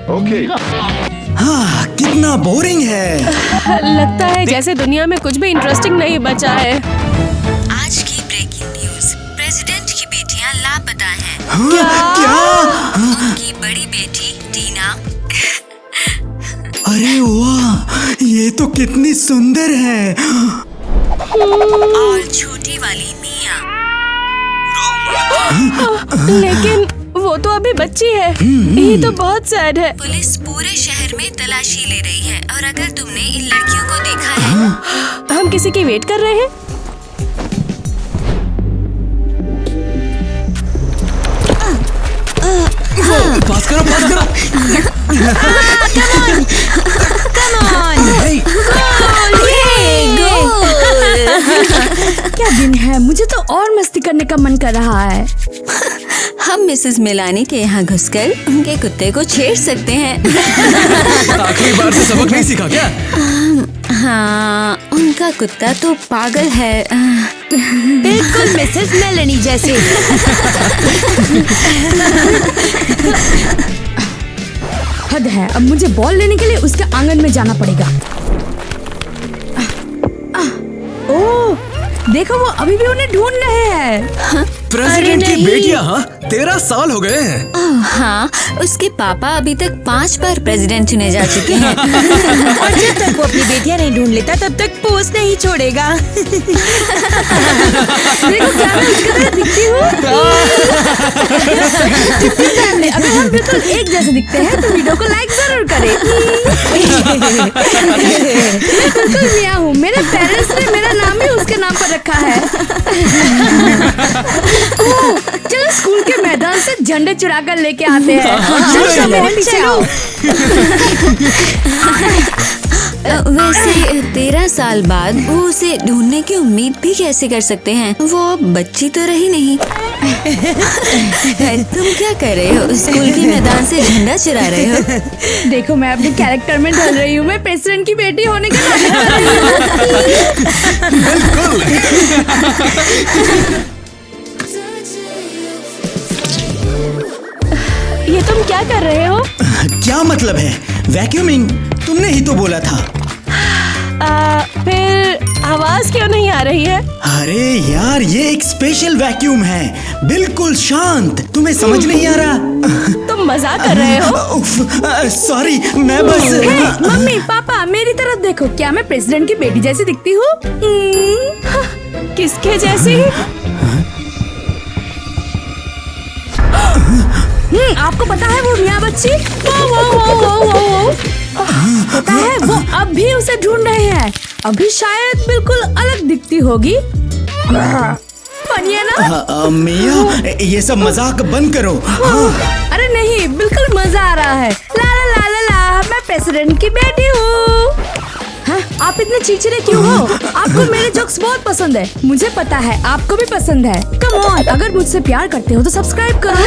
Okay. हाँ, कितना boring है। लगता है जैसे दुनिया में कुछ भी इंटरेस्टिंग नहीं बचा है। आज की ब्रेकिंग न्यूज, प्रेसिडेंट की बेटियां लापता हैं। क्या? उनकी बड़ी बेटी टीना अरे वाह, ये तो कितनी सुंदर है। और छोटी वाली मिया। लेकिन वो तो अभी बच्ची है। ये तो बहुत सैड है। पुलिस पूरे शहर में तलाशी ले रही है और अगर तुमने इन लड़कियों को देखा है। हम किसी की वेट कर रहे हैं। पास करो, पास करो। क्या दिन है, मुझे तो और मस्ती करने का मन कर रहा है। हम मिसेस मिलानी के यहाँ घुसकर उनके कुत्ते को छेड़ सकते हैं। आखिरी बार से सबक नहीं सीखा क्या? हाँ, उनका कुत्ता तो पागल है। बिल्कुल मिसेस मेलानी जैसे। हद है, अब मुझे बॉल लेने के लिए उसके आंगन में जाना पड़ेगा। ओह, देखो वो अभी भी उन्हें ढूंढ रहे हैं। प्रेसिडेंट की बेटियां, हाँ, 13 साल हो गए हैं। हाँ, उसके पापा अभी तक 5 बार प्रेसिडेंट चुने जा चुके हैं। और जब तक वो अपनी बेटियां नहीं ढूंढ लेता तब तक पोस्ट नहीं छोड़ेगा। देखो क्या मैं उसकी तरह दिखती हूँ। अगर हम बिल्कुल एक जैसे दिखते हैं तो वीडियो को लाइक जरूर करें। मैं बिल्कुल मिया हूँ। मेरे पेरेंट्स ने मेरा नाम ही उसके नाम पर रखा है। चलो स्कूल के मैदान से झंडे चुरा कर लेके आते हैं। चलो मेरे पीछे आओ। वैसे 13 साल बाद वो उसे ढूंढने की उम्मीद भी कैसे कर सकते हैं? वो अब बच्ची तो रही नहीं। तुम क्या कर रहे हो? स्कूल के मैदान से झंडा चुरा रहे हो? देखो मैं अपने कैरेक्टर में ढल रही हूँ। मैं प्रेसिडेंट की बेटी होने का नाटक कर रही हूँ। ये तुम क्या कर रहे हो? क्या मतलब है? वैक्यूमिंग, तुमने ही तो बोला था। फिर आवाज क्यों नहीं आ रही है? अरे यार, ये एक स्पेशल वैक्यूम है, बिल्कुल शांत। तुम्हें समझ नहीं आ रहा? तुम मजाक कर रहे हो? सॉरी, मैं बस। मम्मी पापा मेरी तरफ देखो। क्या मैं प्रेसिडेंट की बेटी जैसी दिखती हूँ? किसके जैसी? आपको पता है वो मियाँ बच्ची? पता है वो अब भी उसे ढूंढ रहे हैं। अभी शायद बिल्कुल अलग दिखती होगी। फनी है ना? मिया, ये सब मजाक बंद करो। अरे नहीं, बिल्कुल मजा आ रहा है। ला ला ला ला ला, मैं प्रेसिडेंट की बेटी हूँ। हाँ, आप इतने चिड़चिड़े क्यों हो? आपको मेरे जोक्स बहुत पसंद है। मुझे पता है आपको भी पसंद है। कम ऑन, अगर मुझसे प्यार करते हो तो सब्सक्राइब करो।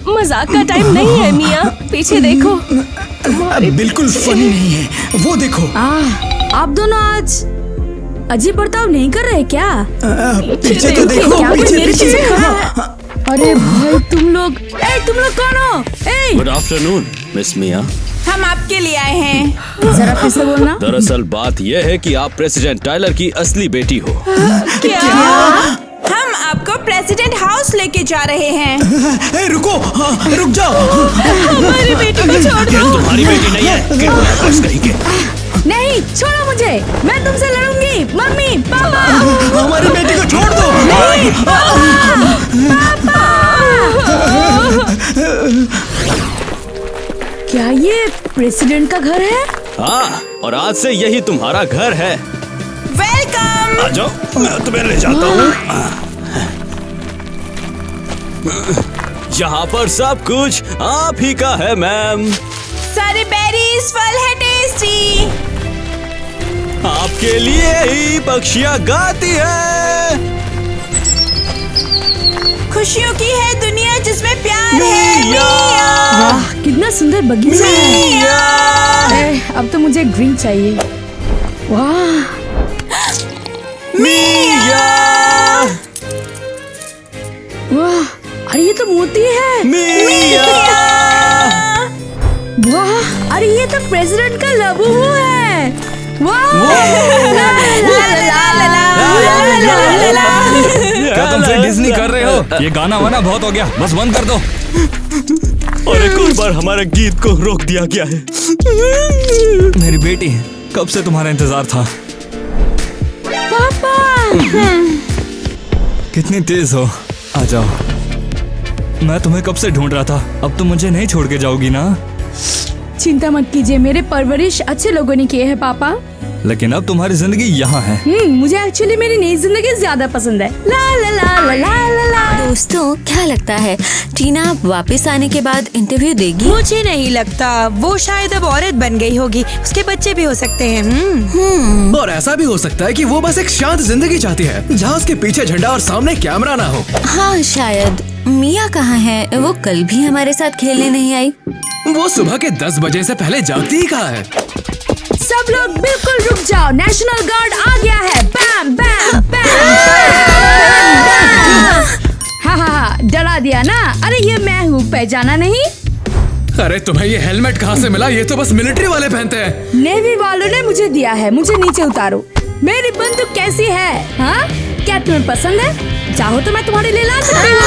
मजाक का टाइम नहीं है मिया। पीछे देखो। बिल्कुल फनी नहीं है, वो देखो। आप दोनों आज अजीब बर्ताव नहीं कर रहे क्या? पीछे तो देखो, क्या कुछ मेरे पीछे। पीछे खड़ा है? अरे भाई तुम लोग कौन हो? गुड आफ्टरनून मिस मिया। हम आपके लिए आए हैं। जरा फिर से बोलना। दरअसल बात यह है कि आप प्रेसिडेंट टाइलर की असली बेटी हो। हम आपको प्रेसिडेंट हाउस लेके जा रहे हैं। रुको, रुक जाओ। हमारी बेटी को छोड़ दो। तुम्हारी बेटी नहीं है, बस कहीं के। नहीं, छोड़ो मुझे। मैं तुमसे लड़ूंगी। मम्मी पापा, हमारी बेटी को छोड़ दो। क्या ये प्रेसिडेंट का घर है? हाँ, और आज से यही तुम्हारा घर है। वेलकम। आ जाओ, मैं तुम्हें ले जाता हूँ। यहाँ पर सब कुछ आप ही का है मैम। सारे बेरीज फल है टेस्टी। आपके लिए ही पक्षियाँ गाती है। खुशियों की है दुनिया जिसमें प्यार है। मिया। वाह, कितना सुंदर बगीचा है। अब तो मुझे एक ड्रिंक चाहिए। वाह, मिया। वाह, अरे ये तो मोती है। मिया। वाह, अरे ये तो प्रेसिडेंट का लबूबू है। वाह, क्या तुम फिर डिज्नी कर रहे हो? ये गाना वाना बहुत हो गया, बस बंद कर दो। और एक और बार हमारे गीत को रोक दिया गया है। मेरी बेटी, कब से तुम्हारा इंतजार था। पापा। कितनी तेज हो, आ जाओ। मैं तुम्हें कब से ढूंढ रहा था। अब तुम मुझे नहीं छोड़ के जाओगी ना? चिंता मत कीजिए, मेरे परवरिश अच्छे लोगों ने किए हैं पापा। लेकिन अब तुम्हारी जिंदगी यहाँ है। मुझे एक्चुअली मेरी नई जिंदगी ज्यादा पसंद है। ला ला ला ला ला ला ला। दोस्तों, क्या लगता है टीना वापस आने के बाद इंटरव्यू देगी? मुझे नहीं लगता, वो शायद अब औरत बन गई होगी। उसके बच्चे भी हो सकते हैं। और ऐसा भी हो सकता है कि वो बस एक शांत जिंदगी चाहती है, जहाँ उसके पीछे झंडा और सामने कैमरा ना हो। हाँ शायद। मिया कहाँ है? वो कल भी हमारे साथ खेलने नहीं आई। वो सुबह के 10 बजे से पहले जागती ही कहाँ है। सब लोग बिल्कुल रुक जाओ, नेशनल गार्ड आ गया है। बैम बैम बैम। हाँ, डरा दिया ना। अरे ये मैं हूँ, पहचाना नहीं? अरे तुम्हें ये हेलमेट कहाँ से मिला? ये तो बस मिलिट्री वाले पहनते हैं। नेवी वालों ने मुझे दिया है। मुझे नीचे उतारो। मेरी बंदूक कैसी है? हाँ, क्या तुम्हें पसंद है? चाहो तो मैं तुम्हारे लिए ला सकती हूँ।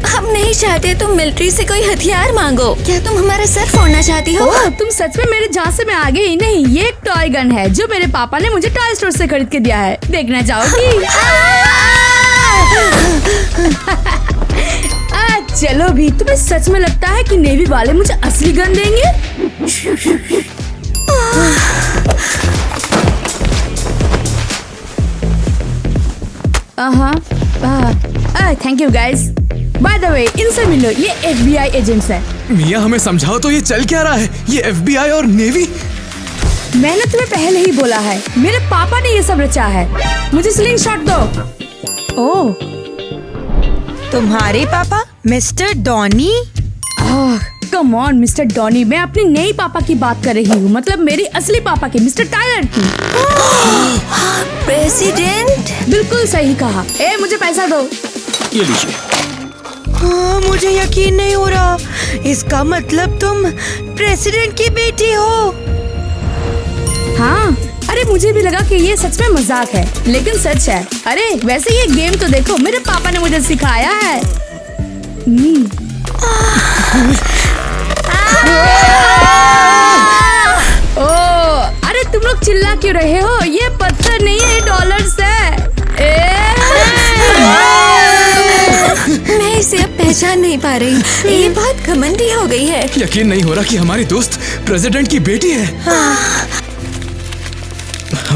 हम नहीं चाहते तुम मिलिट्री से कोई हथियार मांगो। क्या तुम हमारा सर फोड़ना चाहती हो? ओह, तुम सच में मेरे जान से मैं आ गई? नहीं, ये एक टॉय गन है जो मेरे पापा ने मुझे टॉय स्टोर से खरीद के दिया है। देखना चाहोगी? चलो भी, तुम्हें सच में लगता है कि नेवी वाले मुझे असली गन देंगे? Thank you guys. By the way, इनसे मिलो, ये FBI एजेंट्स है। मिया, हमें समझाओ तो ये चल क्या रहा है? ये FBI और नेवी? मैंने तुम्हें पहले ही बोला है, मेरे पापा ने ये सब रचा है। मुझे स्लिंग शॉट दो। ओह, तुम्हारे पापा mister Donny? Come on mister Donny, मैं अपनी नई पापा की बात कर रही हूँ, मतलब मेरी असली पापा की, मिस्टर टायलर की। प्रेसिडेंट? बिल्कुल सही कहा। मुझे पैसा दो। ये लीजिए। हाँ, मुझे यकीन नहीं हो रहा। इसका मतलब तुम प्रेसिडेंट की बेटी हो? हाँ, अरे मुझे भी लगा कि ये सच में मजाक है, लेकिन सच है। अरे वैसे ये गेम तो देखो, मेरे पापा ने मुझे सिखाया है। अरे तुम लोग चिल्ला क्यों रहे हो? ये पत्थर नहीं है, ये डॉलर्स है। मैं इसे अब पहचान नहीं पा रही। ये बहुत घमंडी हो गई है। यकीन नहीं हो रहा कि हमारी दोस्त प्रेसिडेंट की बेटी है।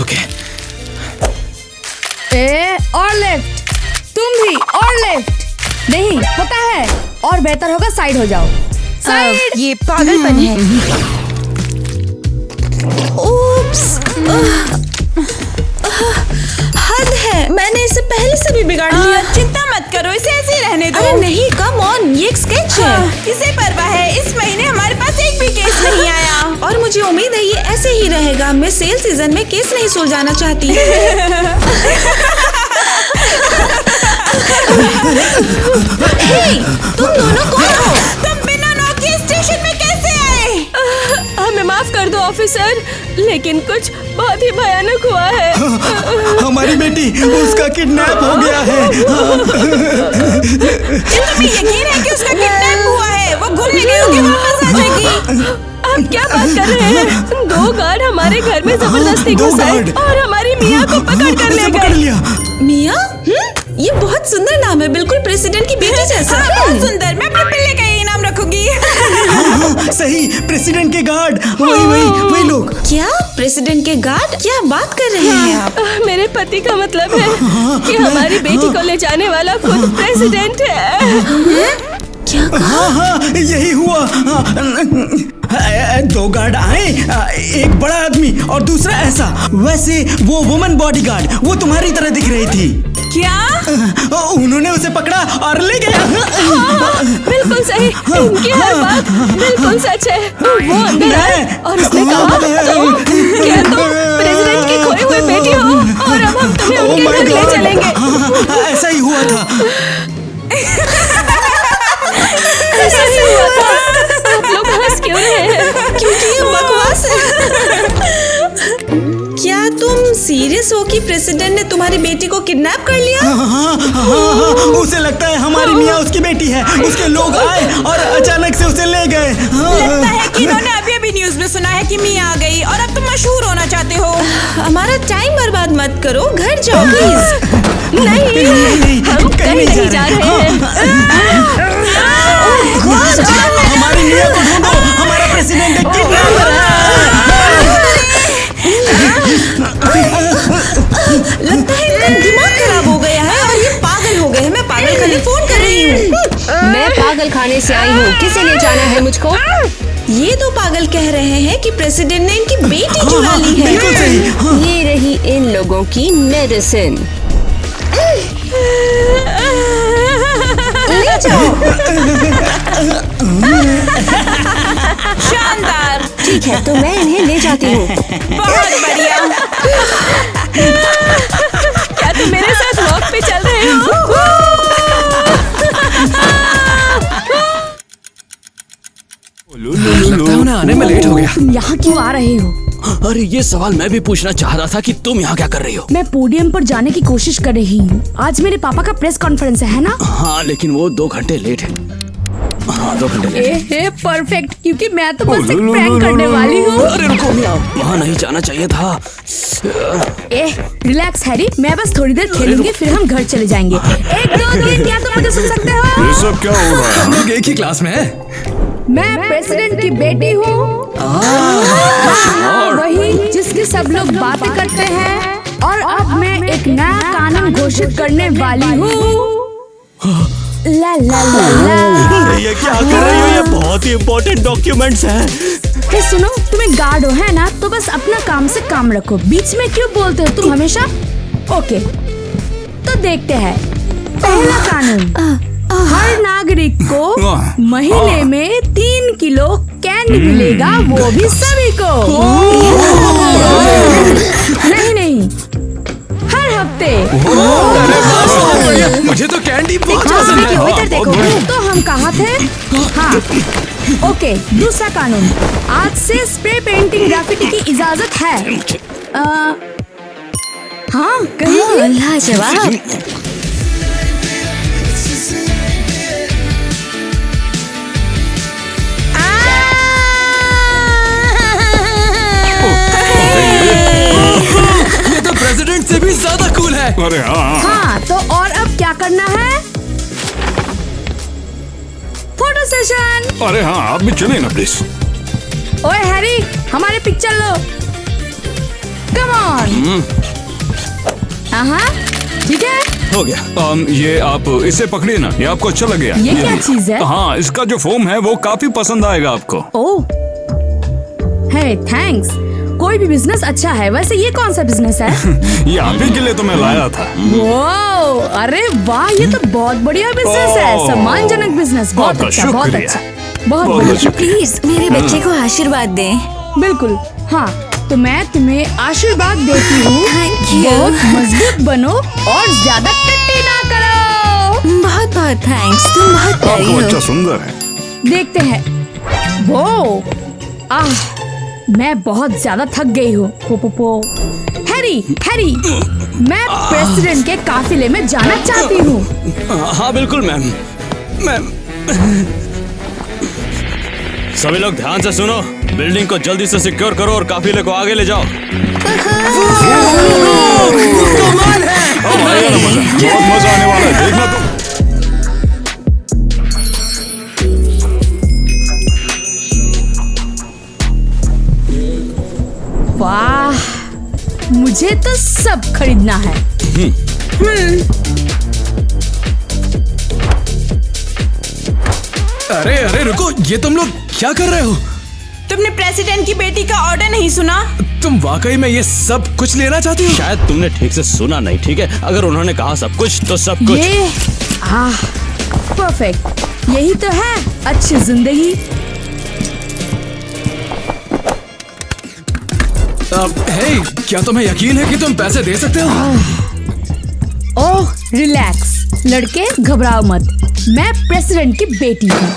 ओके। और लेफ्ट, तुम भी और लेफ्ट। नहीं पता है, और बेहतर होगा साइड हो जाओ। साइड। ये पागलपन है। ओप्स, हद है। मैंने इसे पहले से भी बिगाड़ लिया। चिंता मत करो, इसे ऐसे ही रहने दो। अरे नहीं, कम ऑन, ये एक स्केच है। इसे परवाह है, इस महीने हमारे पास एक भी केस नहीं आया। और मुझे उम्मीद है ये ऐसे ही रहेगा। मैं सेल सीजन में केस नहीं सुलझाना चाहती। हे, तुम दोनों कौन हो? तुम बिना नॉक के स्टेशन में कैसे आए? हमें माफ कर दो ऑफिसर, लेकिन कुछ बहुत ही भयानक हुआ है। हमारी बेटी, उसका किडनैप हो गया है। क्या तुम्हें यकीन है कि उसका किडनैप हुआ है? वो घूमने गई होगी, वापस आ जाएगी। आप क्या बात कर रहे हैं? 2 गार्ड हमारे घर में जबरदस्ती दो घुस आए गार्ड? और हमारी मियाँ को पकड़ कर ले उसे पकड़ गए। लिया। मिया? ये बहुत सुंदर नाम है, बिल्कुल प्रेसिडेंट की बेटी जैसा। बहुत सुंदर। मैं अपने पिल्ले का यही नाम रखूंगी। हाँ, सही, प्रेसिडेंट के गार्ड। वही लोग। क्या प्रेसिडेंट के गार्ड? क्या बात कर रहे हैं आप? मेरे पति का मतलब है कि हमारी बेटी को ले जाने वाला खुद प्रेसिडेंट है। हाँ, यही हुआ। 2 गार्ड आए, एक बड़ा आदमी और दूसरा ऐसा। वैसे वो वुमन बॉडीगार्ड, वो तुम्हारी तरह दिख रही थी। क्या? उन्होंने उसे पकड़ा और ले गया। बिल्कुल सही, इनकी हर बात बिल्कुल सच है। वो अंदर आए और उसने कहा, क्या तुम प्रेसिडेंट की खोई हुई बेटी हो और अब हम तुम्हें उनके घर ले चलेंगे। ऐसा ही हुआ था। ऐसा ही हुआ था। आप लोग हंस केस हो कि प्रेसिडेंट ने तुम्हारी बेटी को किडनैप कर लिया? हाँ, उसे लगता है हमारी मियाँ उसकी बेटी है। उसके लोग आए और अचानक से उसे ले गए। लगता है कि इन्होंने अभी न्यूज में सुना है कि मियाँ आ गई और अब तुम मशहूर होना चाहते हो। हमारा टाइम बर्बाद मत करो, घर जाओ प्लीज। नहीं, हम कहीं नहीं जा रहे हैं। हमारी मियाँ को ढूंढो, हमारा प्रेसिडेंट एक किडनैपर लगता है इनका दिमाग खराब हो गया है और ये पागल हो गए हैं। मैं पागल खाने फोन कर रही हूँ। मैं पागल खाने से आई हूँ, किसे ले जाना है मुझको? ये दो पागल कह रहे हैं कि प्रेसिडेंट ने इनकी बेटी चुरा ली है। बिल्कुल सही। ये रही इन लोगों की मेडिसिन। ले जाओ। शानदार, ठीक है, तो मैं इन्हें ले जाती हूँ। बहुत बढ़िया। क्या तुम मेरे साथ वॉक पे चल रहे हो? लगता है उन्हें आने में लेट हो गया। तुम यहाँ क्यों आ रहे हो? अरे ये सवाल मैं भी पूछना चाह रहा था कि तुम यहाँ क्या कर रही हो? मैं पोडियम पर जाने की कोशिश कर रही हूँ। आज मेरे पापा का प्रेस कॉन्फ्रेंस है ना? हाँ, लेकिन वो 2 घंटे लेट है। हाँ, 2 घंटे लेट है। परफेक्ट, क्योंकि मैं तो बस एक प्रैंक करने वाली हूँ। अरे रुको, वहाँ नहीं जाना चाहिए था। रिलैक्स हैरी, मैं बस थोड़ी देर खेलूंगी, फिर हम घर चले जाएंगे। 1 2 3, क्या तुम मुझे सुन सकते हो? ये सब क्या हो रहा है? हम लोग एक ही क्लास में हैं। मैं प्रेसिडेंट की बेटी हूँ। वही जिसकी सब लोग बातें करते हैं। और अब मैं एक नया कानून घोषित करने वाली हूँ। ला ला ला ला। ये क्या कर रही हो? ये बहुत ही इम्पोर्टेंट डॉक्यूमेंट्स हैं। हे सुनो, तुम्हें गार्ड हो है ना, तो बस अपना काम से काम रखो। बीच में क्यों बोलते हो तुम हमेशा? ओके, तो देखते हैं। पहला कानून, हर नागरिक को महीने में 3 किलो कैंडी मिलेगा, वो भी सभी को। नहीं, हर हफ्ते। मुझे तो कैंडी बहुत हाँ, पसंद है। इधर देखो। तो हम कहाँ थे? हाँ, ओके। दूसरा कानून, आज से स्प्रे पेंटिंग ग्राफिटी की इजाजत है। हाँ, कहीं लाजवाब। ये तो प्रेसिडेंट से भी ज्यादा कूल है। अरे हाँ, हाँ, तो और अब क्या करना है? Photo session. अरे हाँ, आप भी चले ना प्लीज। ओए हैरी, हमारे पिक्चर लो। Come on. हाँ, ठीक है। हो गया। ये आप इसे पकड़िए ना, ये आपको अच्छा लगेगा। ये क्या चीज है? हाँ, इसका जो फोम है वो काफी पसंद आएगा आपको। ओह, हे थैंक्स। कोई भी बिजनेस अच्छा है। वैसे ये कौन सा बिजनेस है? ये आप ही के लिए तो मैं लाया था। वो, अरे वाह, ये तो बहुत बढ़िया बिजनेस है। सम्मानजनक बिजनेस। बहुत आपका अच्छा, बहुत शुक्रिया। अच्छा, बहुत बहुत बढ़िया। प्लीज मेरे बच्चे को आशीर्वाद दें। बिल्कुल। हाँ, तो मैं तुम्हें आशीर्वाद देती हूँ। Thank you। बहुत मजबूत बनो और ज्यादा टट्टी ना करो। बहुत बहुत थैंक्स, तुम बहुत प्यारी आपको हो। अच्छा सुंदर है। देखते हैं। वो, मैं बहुत ज्यादा थक गई हूँ। हैरी, मैं प्रेसिडेंट के काफिले में जाना चाहती हूँ। हाँ बिल्कुल मैम। सभी लोग ध्यान से सुनो, बिल्डिंग को जल्दी से सिक्योर करो और काफिले को आगे ले जाओ। कमाल है। बहुत मजा आने वाला है, देखना तुम। वाह, मुझे तो सब खरीदना है। अरे रुको, ये तुम लोग क्या कर रहे हो? तुमने प्रेसिडेंट की बेटी का ऑर्डर नहीं सुना? तुम वाकई में ये सब कुछ लेना चाहती हो? शायद तुमने ठीक से सुना नहीं, ठीक है? अगर उन्होंने कहा सब कुछ तो सब कुछ। ये परफेक्ट, यही तो है अच्छी जिंदगी। हे, क्या तुम्हें यकीन है कि तुम पैसे दे सकते हो? ओह रिलैक्स लड़के, घबराओ मत। मैं प्रेसिडेंट की बेटी हूँ।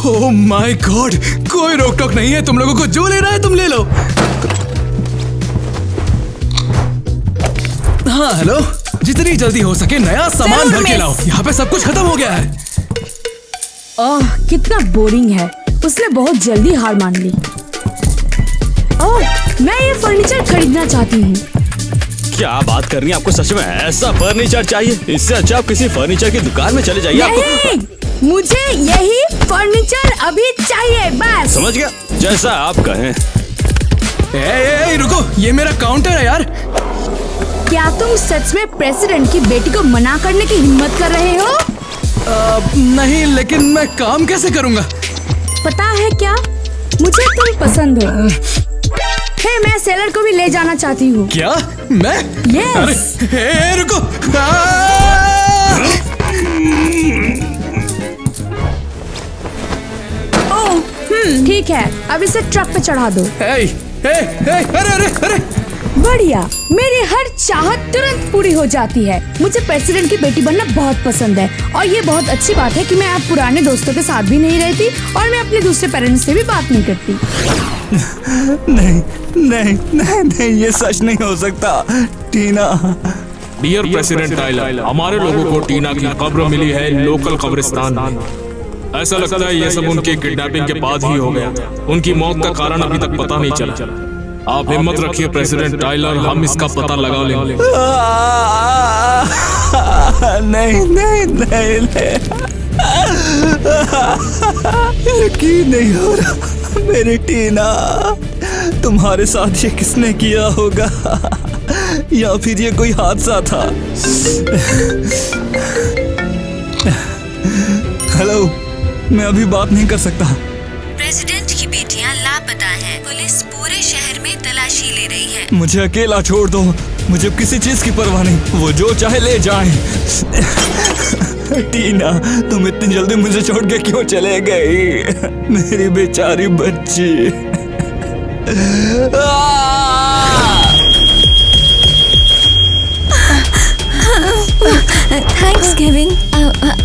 ओह माय गॉड, कोई रोक टोक नहीं है, तुम लोगों को जो लेना है तुम ले लो। हाँ हेलो, जितनी जल्दी हो सके नया सामान भर के लाओ, यहाँ पे सब कुछ खत्म हो गया है। ओह कितना बोरिंग है, उसने बहुत जल्दी हार मान ली। ओह मैं ये फर्नीचर खरीदना चाहती हूँ। क्या बात कर रही हैं? आपको सच में ऐसा फर्नीचर चाहिए? इससे अच्छा आप किसी फर्नीचर की दुकान में चले जाइए। नहीं, मुझे यही फर्नीचर अभी चाहिए बस। समझ गया, जैसा आप कहें। ए, रुको, ये मेरा काउंटर है यार। क्या तुम सच में प्रेसिडेंट की बेटी को मना करने की हिम्मत कर रहे हो? नहीं, लेकिन मैं काम कैसे करूँगा? पता है क्या, मुझे तुम पसंद हो। हे, मैं सेलर को भी ले जाना चाहती हूँ। क्या? मैं? Yes. अरे रुको। ओह ठीक है, अब इसे ट्रक पे चढ़ा दो। अरे बढ़िया, मेरी हर चाहत तुरंत पूरी हो जाती है। मुझे प्रेसिडेंट की बेटी बनना बहुत पसंद है और ये बहुत अच्छी बात है कि मैं अब पुराने दोस्तों के साथ भी नहीं रहती और मैं अपने दूसरे पेरेंट्स से भी बात नहीं करती। नहीं नहीं नहीं नहीं, ये सच नहीं हो सकता। टीना। डियर प्रेसिडेंट टाइलर, हमारे लोगों को टीना की कब्र मिली है लोकल कब्रिस्तान में। ऐसा लगता है ये सब उनके किडनैपिंग के बाद ही हो गया। उनकी मौत का कारण अभी तक पता नहीं चला। आप हिम्मत रखिए प्रेसिडेंट टाइलर, हम इसका पता लगा लेंगे। नहीं नहीं नहीं नहीं, यकीन नहीं हो रहा। मेरी टीना, तुम्हारे साथ ये किसने किया होगा? या फिर ये कोई हादसा था? हेलो, मैं अभी बात नहीं कर सकता। प्रेसिडेंट की बेटियां लापता हैं। पुलिस पूरे शहर में तलाशी ले रही है। मुझे अकेला छोड़ दो, मुझे किसी चीज की परवाह नहीं, वो जो चाहे ले जाएं। टीना, तुम इतनी जल्दी मुझे छोड़ के क्यों चले गई? मेरी बेचारी बच्ची। Thanks Kevin.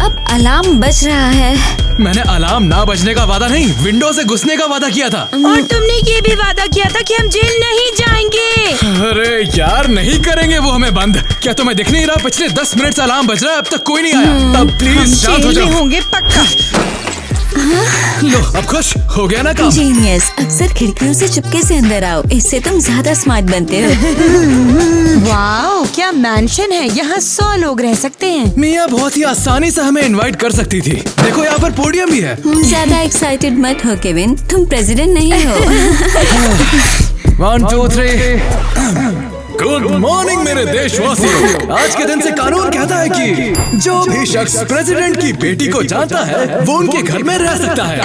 अब अलार्म बज रहा है। मैंने अलार्म ना बजने का वादा नहीं, विंडो से घुसने का वादा किया था। और तुमने ये भी वादा किया था कि हम जेल नहीं जाएंगे। अरे यार, नहीं करेंगे वो हमें बंद। क्या तुम्हें दिख नहीं रहा? पिछले 10 मिनट से अलार्म बज रहा है, अब तक कोई नहीं आया। अब प्लीज शांत हो जाओ। होंगे पक्का। लो, अब खुश हो गया ना काम? जीनियस, अक्सर खिड़कियों से चुपके से अंदर आओ, इससे तुम ज्यादा स्मार्ट बनते हो। वाओ, क्या मैंशन है, यहाँ 100 लोग रह सकते हैं। मिया बहुत ही आसानी से हमें इनवाइट कर सकती थी। देखो यहाँ पर पोडियम भी है। ज्यादा एक्साइटेड मत हो केविन, तुम प्रेसिडेंट नहीं हो। 1 2 3। गुड मॉर्निंग मेरे देशवासियों। आज के दिन से कानून कहता है कि जो भी शख्स प्रेसिडेंट की बेटी को जानता है वो उनके घर में रह सकता है।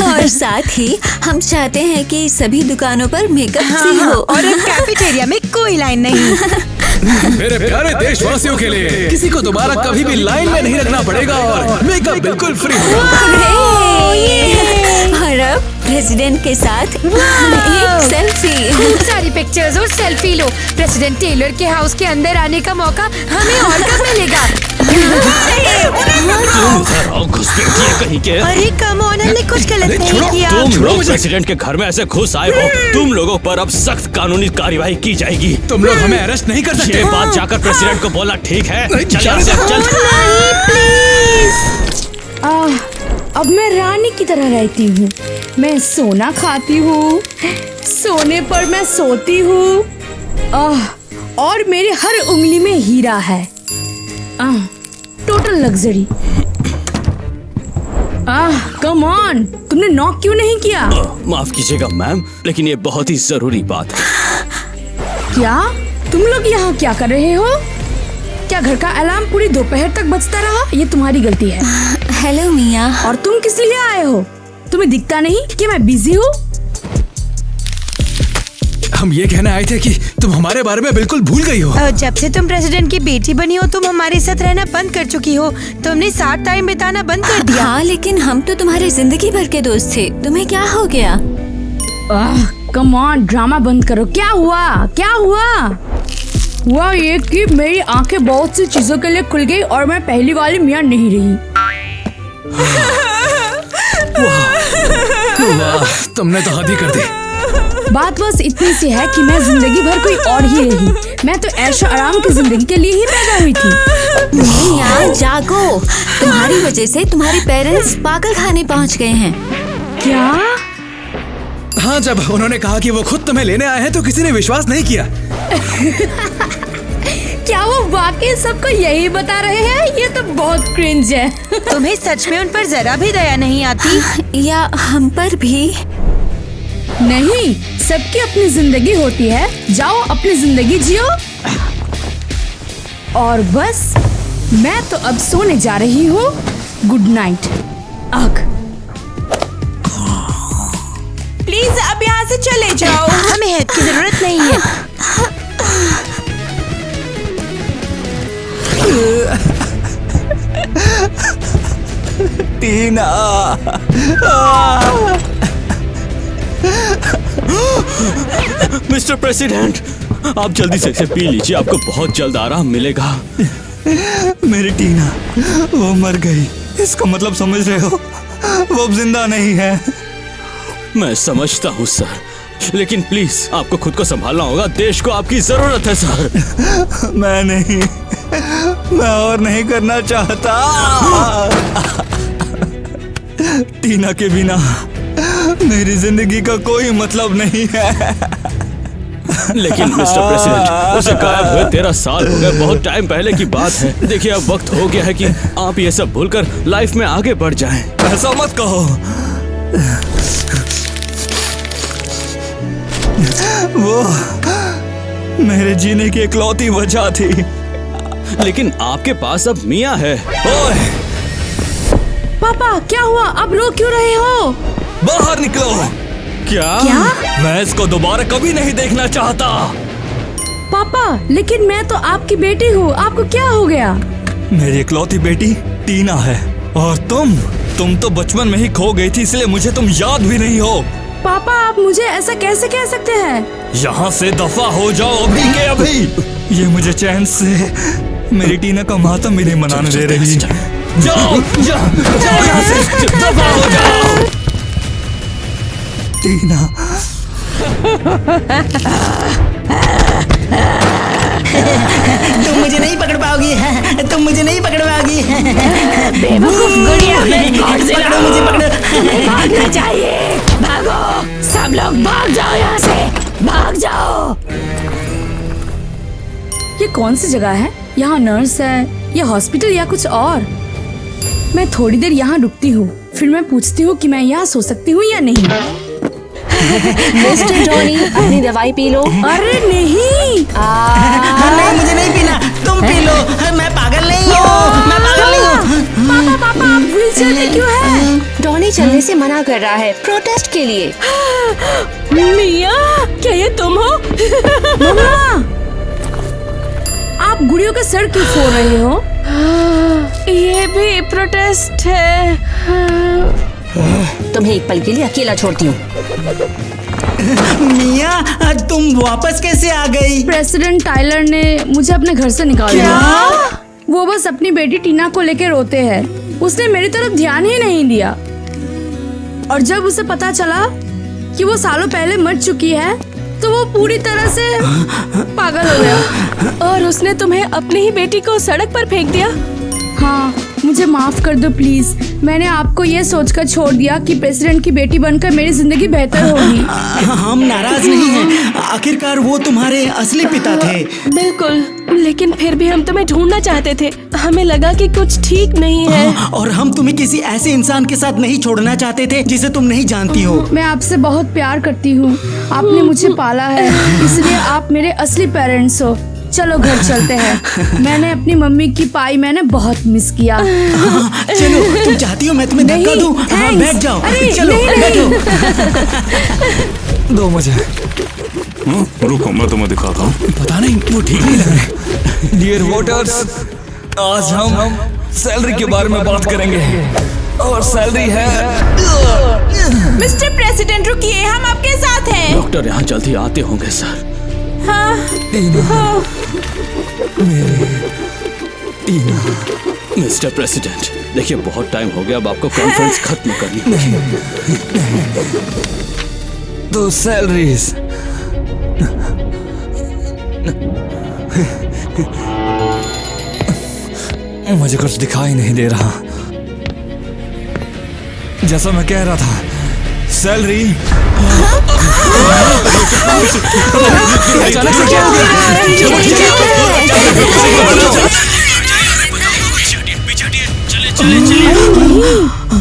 और साथ ही हम चाहते हैं कि सभी दुकानों पर मेकअप फ्री हो। और एक कैफेटेरिया में कोई लाइन नहीं। मेरे प्यारे देशवासियों के लिए किसी को दोबारा कभी भी लाइन में नहीं रखना पड़ेगा और मेकअप बिल्कुल फ्री और अब प्रेसिडेंट के साथ एक सेल्फी। खूब सारी पिक्चर्स और सेल्फी लो। प्रेसिडेंट टेलर के हाउस के अंदर आने का मौका हमें और कब मिलेगा? कहीं के। अरे कम ऑन, हमने कुछ गलत नहीं किया। तुम लोग प्रेसिडेंट के घर में ऐसे घुस आए हो, तुम लोगों पर अब सख्त कानूनी कार्यवाही की जाएगी। तुम लोग हमें अरेस्ट नहीं कर सकते। ये बात जाकर प्रेसिडेंट को बोलना ठीक है? चल यहाँ से, चल। अब मैं रानी की तरह रहती हूँ। मैं सोना खाती हूँ, सोने पर मैं सोती हूँ। और मेरे हर उंगली में हीरा है। Total luxury. कम ऑन, तुमने नॉक क्यों नहीं किया? माफ कीजिएगा मैम, लेकिन ये बहुत ही जरूरी बात है। क्या तुम लोग यहाँ क्या कर रहे हो? क्या घर का अलार्म पूरी दोपहर तक बजता रहा? ये तुम्हारी गलती है। हेलो मिया। और तुम किस लिए आए हो? तुम्हें दिखता नहीं कि मैं बिजी हूँ? हम ये कहने आए थे कि तुम हमारे बारे में बिल्कुल भूल गई हो। जब से तुम प्रेसिडेंट की बेटी बनी हो, तुम हमारे साथ रहना बंद कर चुकी हो। तुमने साथ टाइम बिताना बंद कर दिया। हाँ, लेकिन हम तो तुम्हारे जिंदगी भर के दोस्त थे। तुम्हें क्या हो गया? कम ऑन, ड्रामा बंद करो। क्या हुआ? क्या हुआ? हुआ ये कि मेरी आंखें बहुत सी चीजों के लिए खुल गई और मैं पहली वाली मियाँ नहीं रही। वाह, तुमने तो हद ही कर दी। बात बस इतनी सी है कि मैं जिंदगी भर कोई और ही रही। मैं तो ऐशो आराम की जिंदगी के लिए ही पैदा हुई थी। मिया जागो, तुम्हारी वजह से तुम्हारे पेरेंट्स पागल खाने पहुंच गए हैं। क्या? हाँ, जब उन्होंने कहा कि वो खुद तुम्हें लेने आए हैं तो किसी ने विश्वास नहीं किया। क्या वो वाकई सबको यही बता रहे हैं? ये तो बहुत क्रिंज है। तुम्हें सच में उन पर जरा भी दया नहीं आती? या हम पर भी? नहीं, सबकी अपनी जिंदगी होती है। जाओ अपनी जिंदगी जियो। और बस मैं तो अब सोने जा रही हूँ। Good night. प्लीज अब यहाँ से चले जाओ। हमें हेल्प की जरूरत नहीं है। टीना। मिस्टर प्रेसिडेंट, आप जल्दी से इसे पी लीजिए, आपको बहुत जल्द आराम मिलेगा। मेरी टीना, वो मर गई। इसका मतलब समझ रहे हो? वो अब जिंदा नहीं है। मैं समझता हूँ सर, लेकिन प्लीज आपको खुद को संभालना होगा। देश को आपकी जरूरत है सर। मैं नहीं, मैं और नहीं करना चाहता। टीना के बिना मेरी जिंदगी का कोई मतलब नहीं है। लेकिन मिस्टर प्रेसिडेंट, उसे गायब हुए 13 साल हो गए। बहुत टाइम पहले की बात है। देखिए, अब वक्त हो गया है कि आप ये सब भूलकर लाइफ में आगे बढ़ जाएं। ऐसा मत कहो। वो मेरे जीने की इकलौती वजह थी। लेकिन आपके पास अब मिया है। ओए, पापा क्या हुआ? अब रो क्यों रहे हो? बाहर निकलो। क्या? मैं इसको दोबारा कभी नहीं देखना चाहता। पापा, लेकिन मैं तो आपकी बेटी हूँ। आपको क्या हो गया? मेरी इकलौती बेटी टीना है। और तुम तो बचपन में ही खो गई थी, इसलिए मुझे तुम याद भी नहीं हो। पापा, आप मुझे ऐसा कैसे कह सकते हैं? यहाँ से दफा हो जाओ अभी के अभी। ये मुझे चैन से मेरी टीना का मातम भी नहीं मनाने दे रही। जाओ यहाँ से, दफा हो जाओ। टीना। तुम मुझे नहीं पकड़ पाओगी। तुम मुझे नहीं पकड़ पाओगी। बेवकूफ गुड़िया, पकड़ो मुझे, पकड़ो। भागना चाहिए। भागो, सब लोग भाग जाओ यहाँ से। भाग जाओ। ये कौन सी जगह है? यहाँ नर्स है या हॉस्पिटल या कुछ और? मैं थोड़ी देर यहाँ रुकती हूँ, फिर मैं पूछती हूँ कि मैं यहाँ सो सकती हूँ या नहीं। मिस्टर टोनी, अपनी दवाई पी लो। अरे नहीं। नहीं, मुझे नहीं पीना। तुम पी लो। मैं पागल नहीं हूँ। मैं पागल नहीं हूँ। पापा, आप व्हीलचेयर में क्यों हैं? टोनी चलने से मना कर रहा है, प्रोटेस्ट के लिए। मिया, क्या ये तुम हो? मम्मा, आप गुड़ियों का सर क्यों फोड़ रहे हो? ये भी प्रोटेस्ट है। तुम्हें एक पल के लिए अकेला छोड़ती हूँ। मिया, तुम वापस कैसे आ गई? प्रेसिडेंट टाइलर ने मुझे अपने घर से निकाल दिया। वो बस अपनी बेटी टीना को लेकर रोते हैं। उसने मेरी तरफ ध्यान ही नहीं दिया। और जब उसे पता चला कि वो सालों पहले मर चुकी है, तो वो पूरी तरह से पागल हो गया। और उसने तुम्हें अपनी ही बेटी को सड़क पर फेंक दिया। हाँ, मुझे माफ कर दो प्लीज। मैंने आपको ये सोचकर छोड़ दिया कि प्रेसिडेंट की बेटी बनकर मेरी जिंदगी बेहतर होगी। हम नाराज नहीं हैं। आखिरकार वो तुम्हारे असली पिता थे। बिल्कुल, लेकिन फिर भी हम तुम्हें ढूंढना चाहते थे। हमें लगा कि कुछ ठीक नहीं है। और हम तुम्हें किसी ऐसे इंसान के साथ नहीं छोड़ना चाहते थे जिसे तुम नहीं जानती हो। मैं आपसे बहुत प्यार करती हूँ। आपने मुझे पाला है, इसलिए आप मेरे असली पेरेंट्स हो। चलो घर चलते हैं। मैंने अपनी मम्मी की पाई बहुत मिस किया। चलो, तुम चाहती हो मैं तुम्हें धक्का दूं? हाँ, बैठ जाओ। चलो बैठो। दो मुझे। रुको, मैं तुम्हें दिखाता हूँ। पता नहीं, वो ठीक नहीं लग रहे। डियर वोटर्स, आज हम सैलरी के बारे में बात करेंगे। और सैलरी है। मिस्टर प्रेसिडेंट रुकिए, हम आपके साथ हैं। डॉक्टर यहाँ जल्दी आते होंगे सर। हाँ। टीना, मेरी टीना। मिस्टर प्रेसिडेंट, देखिए बहुत टाइम हो गया, अब आपको कॉन्फ्रेंस खत्म करनी होगी। दो सैलरीज। मुझे कुछ दिखाई नहीं दे रहा। जैसा मैं कह रहा था, सैलरी। अचानक से क्या हो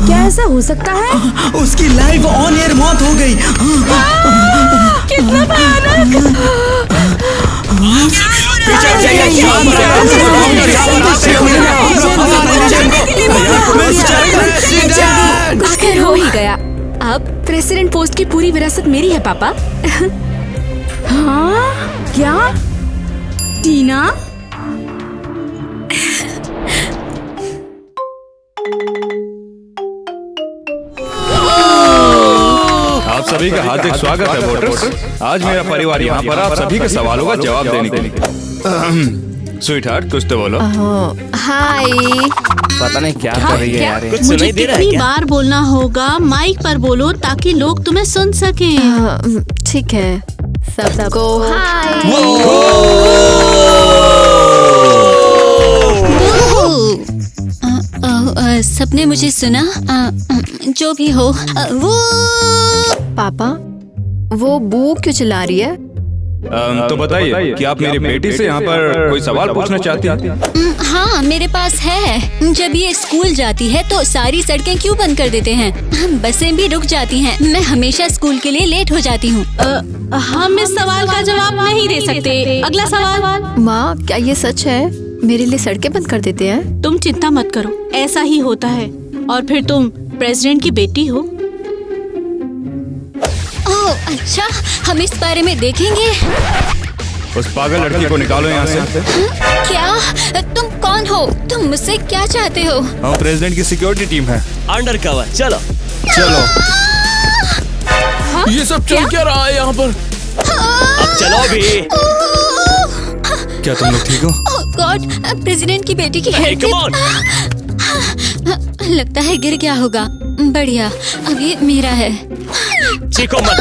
क्या ऐसा हो सकता है? उसकी लाइव ऑन एयर मौत हो गई। कितना भयानक! आखिर हो ही गया। अब प्रेसिडेंट पोस्ट की पूरी विरासत मेरी है पापा। हाँ? क्या? टीना? आप सभी का हार्दिक स्वागत है वोटर्स। आज मेरा परिवार यहाँ पर आप सभी के सवालों का जवाब देने के लिए। स्वीट हार्ट, कुछ तो बोलो। हाय। पता नहीं क्या कर रही है यार। कुछ सुनाई दे रहा है क्या? कितनी बार बोलना होगा? माइक पर बोलो ताकि लोग तुम्हें सुन सके। ठीक है, सबको हाय। सबने मुझे सुना? जो भी हो, वो पापा, वो बू क्यों चिल्ला रही है? तो बताइए कि आप मेरी बेटी से यहाँ पर कोई सवाल पूछना चाहती हैं? हाँ, मेरे पास है। जब ये स्कूल जाती है तो सारी सड़कें क्यों बंद कर देते हैं? बसें भी रुक जाती हैं। मैं हमेशा स्कूल के लिए लेट हो जाती हूँ। हम इस सवाल का जवाब नहीं दे सकते। अगला सवाल। माँ, क्या ये सच है? मेरे लिए सड़कें बंद कर देते हैं? तुम चिंता मत करो, ऐसा ही होता है। और फिर तुम प्रेसिडेंट की बेटी हो। ओह अच्छा, हम इस बारे में देखेंगे। उस पागल लड़की को निकालो यहाँ से। क्या? तुम कौन हो? तुम मुझसे क्या चाहते हो? हम प्रेसिडेंट की सिक्योरिटी टीम है। अंडर कवर, चलो चलो। ये सब चल क्या रहा है यहाँ पर? अब चलो भी। क्या तुम लोग ठीक हो? गॉड, प्रेसिडेंट की बेटी की हेड लगता है गिर गया होगा। बढ़िया, अब ये मेरा है। चीखो मत।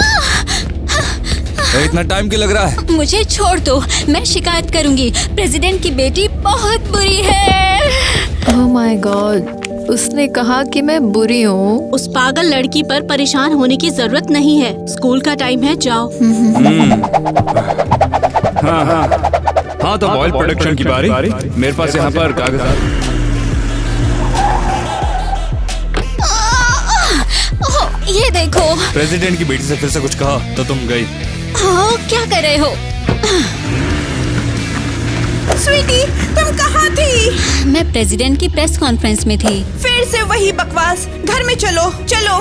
इतना टाइम क्यों लग रहा है? मुझे छोड़ दो, मैं शिकायत करूंगी। प्रेसिडेंट की बेटी बहुत बुरी है। ओह माय गॉड, उसने कहा कि मैं बुरी हूँ। उस पागल लड़की पर परेशान होने की जरूरत नहीं है। स्कूल का टाइम है, जाओ। हाँ, तो ऑयल प्रोडक्शन की बारी। मेरे पास यहाँ पर कागज। ये देखो। प्रेसिडेंट की बेटी से फिर से कुछ कहा तो तुम गई। क्या कर रहे हो? स्वीटी, तुम कहाँ थी? मैं प्रेसिडेंट की प्रेस कॉन्फ्रेंस में थी। फिर से वही बकवास। घर में चलो चलो।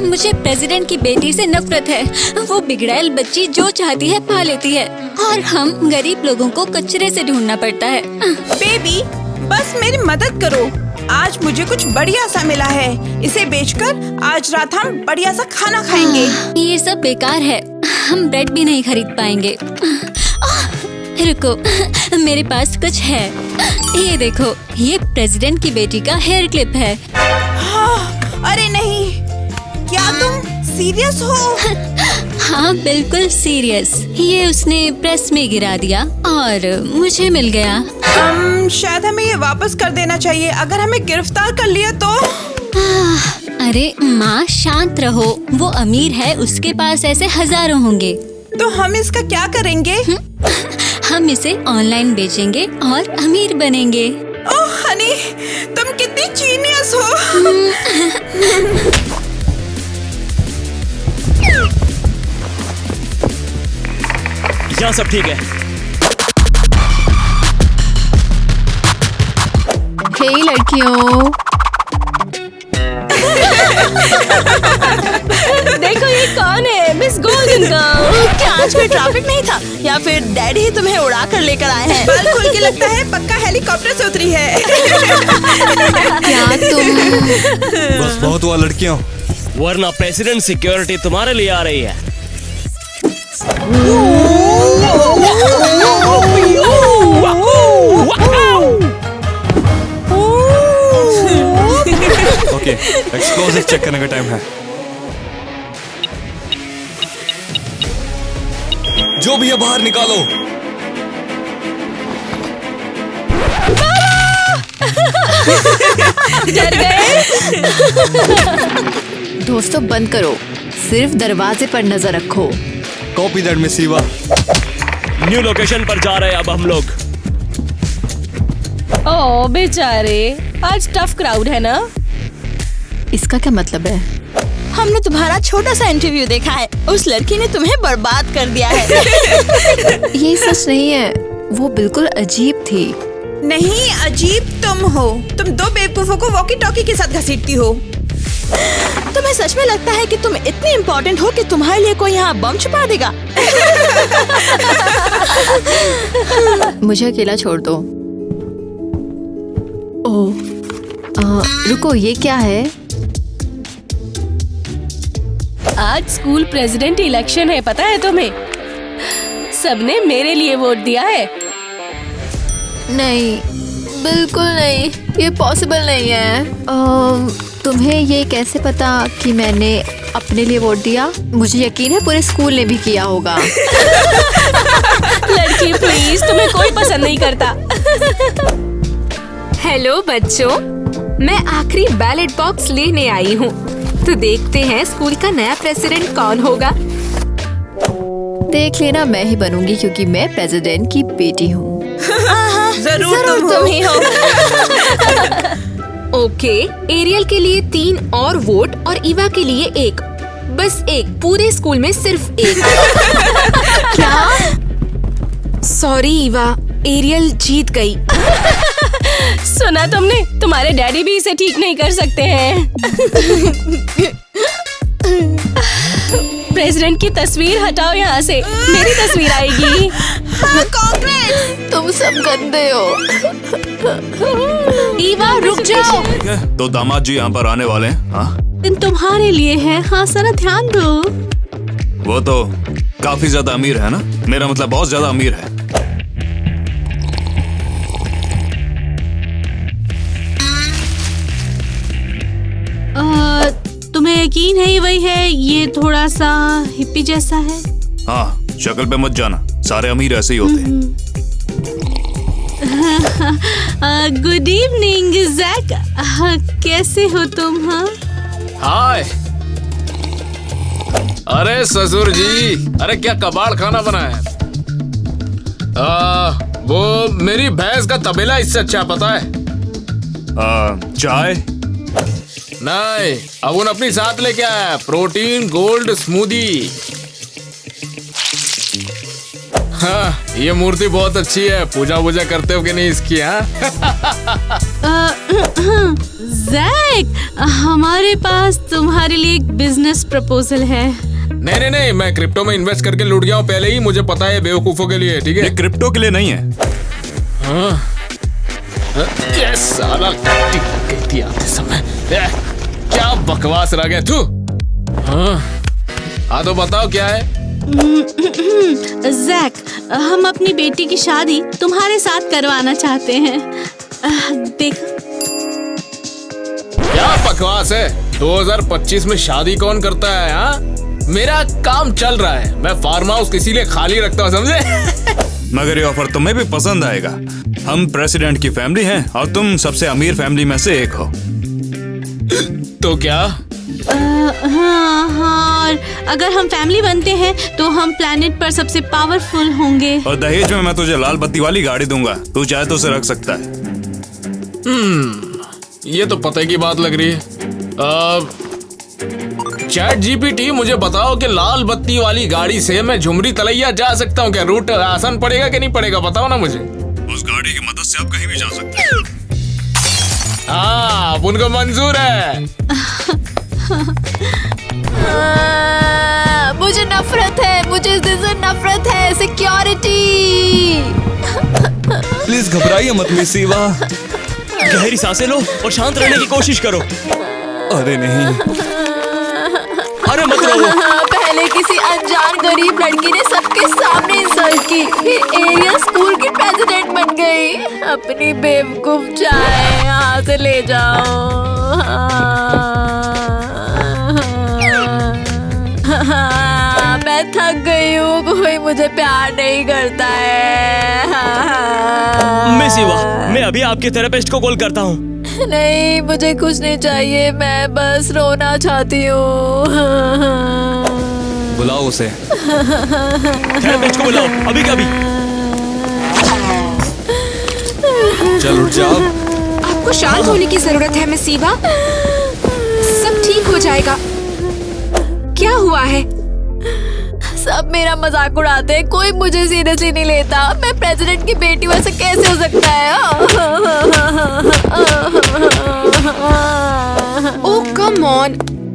मुझे प्रेसिडेंट की बेटी से नफरत है। वो बिगड़ैल बच्ची जो चाहती है पा लेती है, और हम गरीब लोगों को कचरे से ढूंढना पड़ता है। बेबी, बस मेरी मदद करो। आज मुझे कुछ बढ़िया सा मिला है। इसे बेचकर आज रात हम बढ़िया सा खाना खाएंगे। ये सब बेकार है, हम ब्रेड भी नहीं खरीद पाएंगे। रुको, मेरे पास कुछ है। ये देखो, ये प्रेसिडेंट की बेटी का हेयर क्लिप है। अरे नहीं, क्या तुम सीरियस हो? हाँ, बिल्कुल सीरियस। ये उसने प्रेस में गिरा दिया और मुझे मिल गया। शायद हमें ये वापस कर देना चाहिए। अगर हमें गिरफ्तार कर लिया तो? अरे माँ, शांत रहो। वो अमीर है, उसके पास ऐसे हजारों होंगे। तो हम इसका क्या करेंगे? हम इसे ऑनलाइन बेचेंगे और अमीर बनेंगे। ओह हनी, तुम कितनी जीनियस हो। यहाँ सब ठीक है। हे लड़कियों, देखो ये कौन है? Miss golden girl. क्या आज कोई ट्रैफिक नहीं था, या फिर डैडी ही तुम्हें उड़ा कर लेकर आए हैं? बाल खोल के लगता है पक्का हेलीकॉप्टर से उतरी है। क्या तुम? बस बहुत हुआ लड़कियों, वरना प्रेसिडेंट सिक्योरिटी तुम्हारे लिए आ रही है। ओके, एक्सप्लोसिव चेक करने का टाइम है। जो भी है बाहर निकालो। डर गए? दोस्तों बंद करो, सिर्फ दरवाजे पर नजर रखो। Copy that miss Eva. New location पर जा रहे हैं अब हम लोग। ओ बेचारे, आज टफ क्राउड है ना? इसका क्या मतलब है? हमने तुम्हारा छोटा सा इंटरव्यू देखा है, उस लड़की ने तुम्हें बर्बाद कर दिया है। ये सच नहीं है, वो बिल्कुल अजीब थी। नहीं, अजीब तुम हो। तुम दो बेवकूफों को वॉकी टॉकी के साथ घसीटती हो। तुम्हें सच में लगता है कि तुम इतनी इम्पोर्टेंट हो कि तुम्हारे लिए कोई यहाँ बम छुपा देगा? मुझे अकेला छोड़ दो। ओह, रुको, ये क्या है? आज स्कूल प्रेसिडेंट इलेक्शन है, पता है तुम्हें? सबने मेरे लिए वोट दिया है। नहीं, बिल्कुल नहीं, ये पॉसिबल नहीं है। तुम्हें ये कैसे पता कि मैंने अपने लिए वोट दिया? मुझे यकीन है पूरे स्कूल ने भी किया होगा। लड़की प्लीज, तुम्हें कोई पसंद नहीं करता। हेलो बच्चों, मैं आखिरी बैलेट बॉक्स लेने आई हूँ, तो देखते हैं स्कूल का नया प्रेसिडेंट कौन होगा। देख लेना, मैं ही बनूंगी क्योंकि मैं प्रेसिडेंट की बेटी हूँ। जरूर तुम ही हो। ओके, एरियल के लिए 3 और वोट और ईवा के लिए 1। बस 1, पूरे स्कूल में सिर्फ 1। क्या? सॉरी ईवा, एरियल जीत गई। सुना तुमने? तुम्हारे डैडी भी इसे ठीक नहीं कर सकते हैं। प्रेसिडेंट की तस्वीर हटाओ यहाँ से, मेरी तस्वीर आएगी। कांग्रेस! तुम सब गंदे हो। ईवा रुक जाओ, तो दामाद जी यहाँ पर आने वाले हैं। हाँ, दिन तुम्हारे लिए है। हाँ सारा ध्यान दो। वो तो काफी ज्यादा अमीर है ना, मेरा मतलब बहुत ज्यादा अमीर है। तुम्हें यकीन है ये वही है? ये थोड़ा सा हिप्पी जैसा है। हाँ, शक्ल पे मत जाना, सारे अमीर ऐसे ही होते हैं। गुड इवनिंग जैक, कैसे हो तुम? हाँ हाय। अरे ससुर जी, अरे क्या कबाड़ खाना बनाया है। वो मेरी भैंस का तबेला इससे अच्छा पता है। चाय नहीं, अब उन अपनी साथ लेके आया प्रोटीन गोल्ड स्मूदी। हाँ, ये मूर्ति बहुत अच्छी है, पूजा वूजा करते हो कि नहीं इसकी? हाँ जैक, हमारे पास तुम्हारे लिए एक बिजनेस प्रपोजल है। नहीं नहीं नहीं, मैं क्रिप्टो में इन्वेस्ट करके लूट गया हूँ पहले ही, मुझे पता है बेवकूफों के लिए। ठीक है, ये क्रिप्टो के लिए नहीं है। हाँ, ये साला टट्टी लग गई थी आते समय। क्या बकवास रह गए तू। हाँ तो बताओ क्या है? जैक, हम अपनी बेटी की शादी तुम्हारे साथ करवाना चाहते हैं। देख, क्या बकवास है? 2025 में शादी कौन करता है? हाँ, मेरा काम चल रहा है, मैं फार्म हाउस किसी लिए खाली रखता हूँ, समझे? मगर ये ऑफर तुम्हें भी पसंद आएगा। हम प्रेसिडेंट की फैमिली हैं और तुम सबसे अमीर फैमिली में से एक हो। तो क्या? हाँ, और अगर हम फैमिली बनते हैं तो हम प्लैनेट पर सबसे पावरफुल होंगे। और दहेज में मैं तुझे लाल बत्ती वाली गाड़ी दूंगा, तू चाहे तो उसे रख सकता है। ये तो पते की बात लग रही है। चैट जीपीटी, मुझे बताओ कि लाल बत्ती वाली गाड़ी से मैं झुमरी तलैया जा सकता हूँ क्या? रूट आसान पड़ेगा कि नहीं पड़ेगा, बताओ ना मुझे। उस गाड़ी की मदद से आप कहीं भी जा सकते हैं। हाँ, उनको मंजूर है। मुझे नफरत है, मुझे इस दिन से नफरत है। सिक्योरिटी, प्लीज घबराइए मत मिस ईवा। गहरी सांसें लो और शांत रहने की कोशिश करो। अरे नहीं, अरे मत रो। पहले किसी अनजान गरीब लड़की ने सबके सामने इंसल्ट की, फिर एरिया स्कूल की प्रेसिडेंट बन गई। अपनी बेवकूफ चाय यहाँ से ले जाओ। मैं थक गई हूँ, कोई मुझे प्यार नहीं करता है। मिस ईवा, मैं अभी आपके थेरेपिस्ट को कॉल करता हूँ। नहीं, मुझे कुछ नहीं चाहिए, मैं बस रोना चाहती हूँ। बुलाओ उसे। थेरेपिस्ट को बुलाओ, अभी का अभी। चल उठ जाओ। आपको शांत होने की जरूरत है मिस ईवा, सब ठीक हो जाएगा। क्या हुआ है? सब मेरा मजाक उड़ाते हैं, कोई मुझे सीरियसली नहीं लेता। मैं प्रेसिडेंट की बेटी, वैसे कैसे हो सकता है? ओह कम ऑन,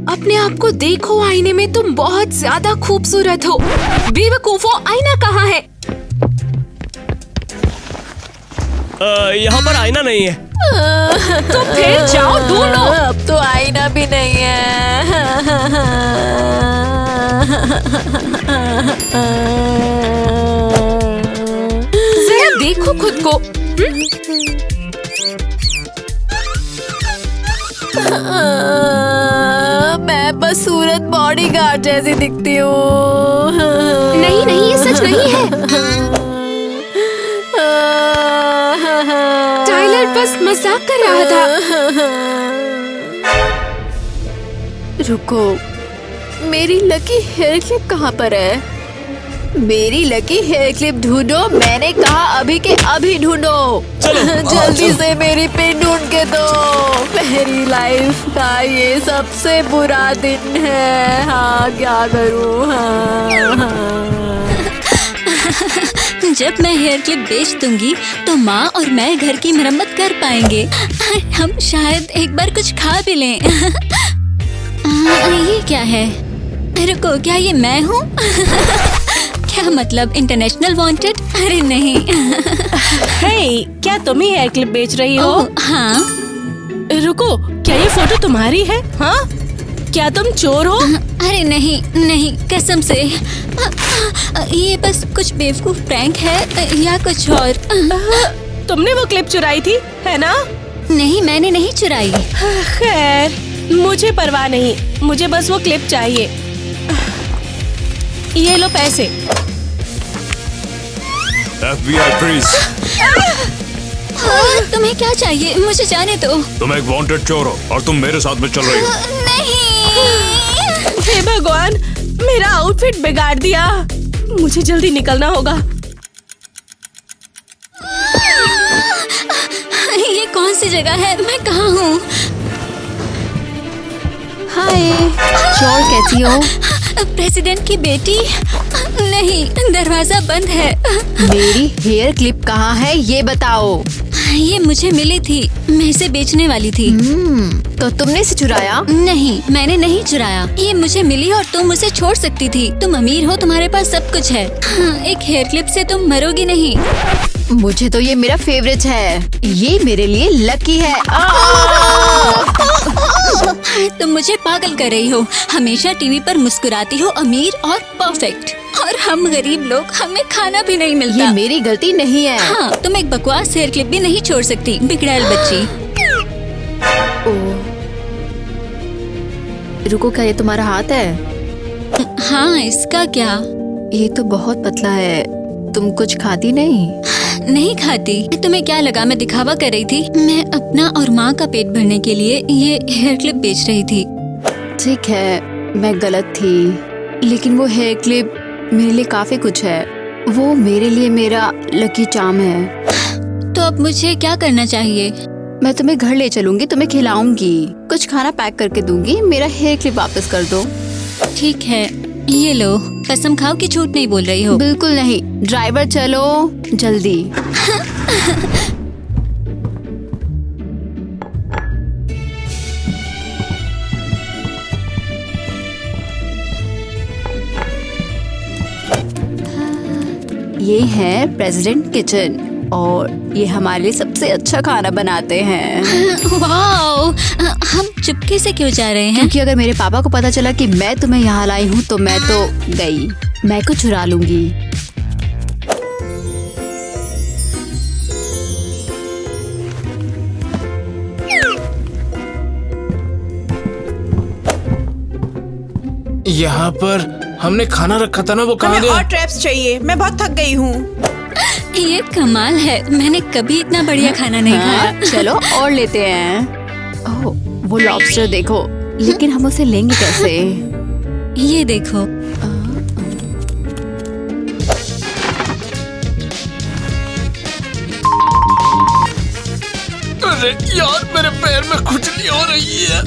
अपने आप को देखो आईने में, तुम बहुत ज्यादा खूबसूरत हो। बेवकूफो, आईना कहाँ है? यहाँ पर आईना नहीं है। तो फिर जाओ ढूंढो। अब तो आईना भी नहीं है। जरा देखो खुद को। मैं बस सूरत बॉडीगार्ड जैसी दिखती हूँ। नहीं नहीं, ये सच नहीं है। टाइलर बस मजाक कर रहा था। रुको, मेरी लकी हेयर क्लिप कहाँ पर है? मेरी लकी हेयर क्लिप ढूंढो, मैंने कहा अभी के अभी ढूंढो। जल्दी से मेरी पिन ढूंढ के दो। मेरी लाइफ का ये सबसे बुरा दिन है। हाँ, क्या करूँ? हाँ। जब मैं हेयर क्लिप बेच दूंगी तो माँ और मैं घर की मरम्मत कर पाएंगे। हम शायद एक बार कुछ खा भी लें। ये क्या है? रुको, क्या ये मैं हूँ? क्या मतलब इंटरनेशनल वांटेड? अरे नहीं। हे, क्या तुम ही हेयर क्लिप बेच रही हो? हाँ। रुको, क्या ये फोटो तुम्हारी है? हाँ, क्या तुम चोर हो? अरे नहीं नहीं, कसम से। ये बस कुछ बेवकूफ प्रैंक है या कुछ और। तुमने वो क्लिप चुराई थी, है ना? नहीं, मैंने नहीं चुराई। खैर, मुझे परवाह नहीं, मुझे बस वो क्लिप चाहिए। ये लो पैसे। FBI freeze. तुम्हें क्या चाहिए? मुझे जाने दो। तुम एक वांटेड चोर हो और तुम मेरे साथ में चल रही हो। हे भगवान, मेरा आउटफिट बिगाड़ दिया। मुझे जल्दी निकलना होगा। ये कौन सी जगह है? मैं कहाँ हूँ? हाय, चोर कैसी हो? प्रेसिडेंट की बेटी? नहीं, दरवाजा बंद है। मेरी हेयर क्लिप कहाँ है, ये बताओ। ये मुझे मिली थी, मैं इसे बेचने वाली थी। तो तुमने इसे चुराया? नहीं, मैंने नहीं चुराया। ये मुझे मिली और तुम उसे छोड़ सकती थी। तुम अमीर हो, तुम्हारे पास सब कुछ है। हाँ, एक हेयर क्लिप से तुम मरोगी नहीं। मुझे तो ये मेरा फेवरेट है। ये मेरे लिए लकी है। तुम मुझे पागल कर रही हो। हमेशा टीवी पर मुस्कुराती हो, अमीर और परफेक्ट, और हम गरीब लोग, हमें खाना भी नहीं मिलता। ये मेरी गलती नहीं है। हाँ, तुम एक बकवास हेयर क्लिप भी नहीं छोड़ सकती, बिगड़ैल बच्ची। रुको, क्या ये तुम्हारा हाथ है? हाँ, इसका क्या? ये तो बहुत पतला है। तुम कुछ खाती नहीं? नहीं खाती। तुम्हें क्या लगा मैं दिखावा कर रही थी? मैं अपना और माँ का पेट भरने के लिए ये हेयर क्लिप बेच रही थी। ठीक है, मैं गलत थी, लेकिन वो हेयर क्लिप मेरे लिए काफी कुछ है। वो मेरे लिए मेरा लकी चार्म है। तो अब मुझे क्या करना चाहिए? मैं तुम्हें घर ले चलूंगी, तुम्हें खिलाऊंगी, कुछ खाना पैक करके दूंगी। मेरा हेयर क्लिप वापस कर दो। ठीक है, ये लो। कसम खाओ कि झूठ नहीं बोल रही हो। बिल्कुल नहीं। ड्राइवर चलो जल्दी। ये है प्रेसिडेंट किचन। और ये हमारे लिए सबसे अच्छा खाना बनाते हैं। वाओ, हम चुपके से क्यों जा रहे हैं? क्योंकि अगर मेरे पापा को पता चला कि मैं तुम्हें यहाँ लाई हूँ तो मैं तो गई, मैं को चुरा लूंगी। यहाँ पर हमने खाना रखा था ना, वो कहाँ हमें गया? और ट्रैप्स चाहिए, मैं बहुत थक गई हूँ। ये कमाल है, मैंने कभी इतना बढ़िया खाना नहीं खाया। चलो और लेते हैं। ओह, वो लॉबस्टर देखो, लेकिन हम उसे लेंगे कैसे? ये देखो। अरे यार, मेरे पैर में खुजली हो रही है।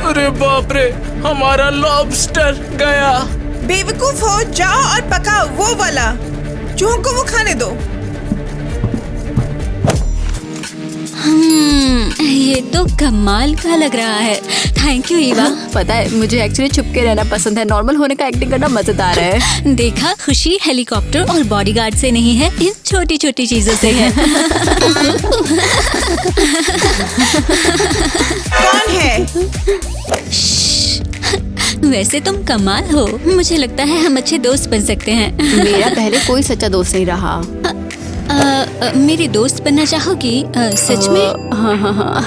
अरे बाप रे, हमारा लॉबस्टर गया। बेवकूफ हो, जाओ और पकाओ वो वाला। चूहों को वो खाने दो। ये तो कमाल का लग रहा है। Thank you Eva. पता है, मुझे एक्चुअली छुप के रहना पसंद है। नॉर्मल होने का एक्टिंग करना मजेदार है। देखा, खुशी हेलीकॉप्टर और बॉडीगार्ड से नहीं है, इन छोटी छोटी चीजों से है। कौन है? वैसे तुम कमाल हो, मुझे लगता है हम अच्छे दोस्त बन सकते हैं। मेरा पहले कोई सच्चा दोस्त नहीं रहा। मेरी दोस्त बनना चाहोगी? सच में? हाँ।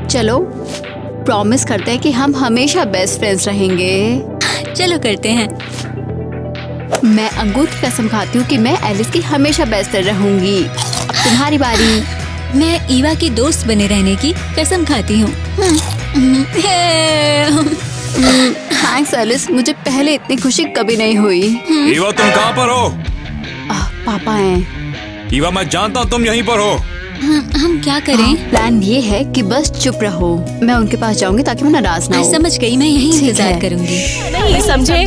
चलो प्रॉमिस करते हैं कि हम हमेशा बेस्ट फ्रेंड्स रहेंगे। चलो करते हैं। मैं अंगूर की कसम खाती हूँ कि मैं एलिस की हमेशा बेस्ट फ्रेंड रहूंगी। अब तुम्हारी बारी। मैं ईवा की दोस्त बने रहने की कसम खाती हूँ। थैंक्स एलिस, मुझे पहले इतनी खुशी कभी नहीं हुई। ईवा, तुम कहाँ पर हो? पापा हैं। ईवा, मैं जानता हूँ तुम यहीं पर हो। हम क्या करें? प्लान ये है कि बस चुप रहो। मैं उनके पास जाऊंगी ताकि वो नाराज ना हो। समझ गई, मैं यहीं इंतजार करूंगी। नहीं समझे,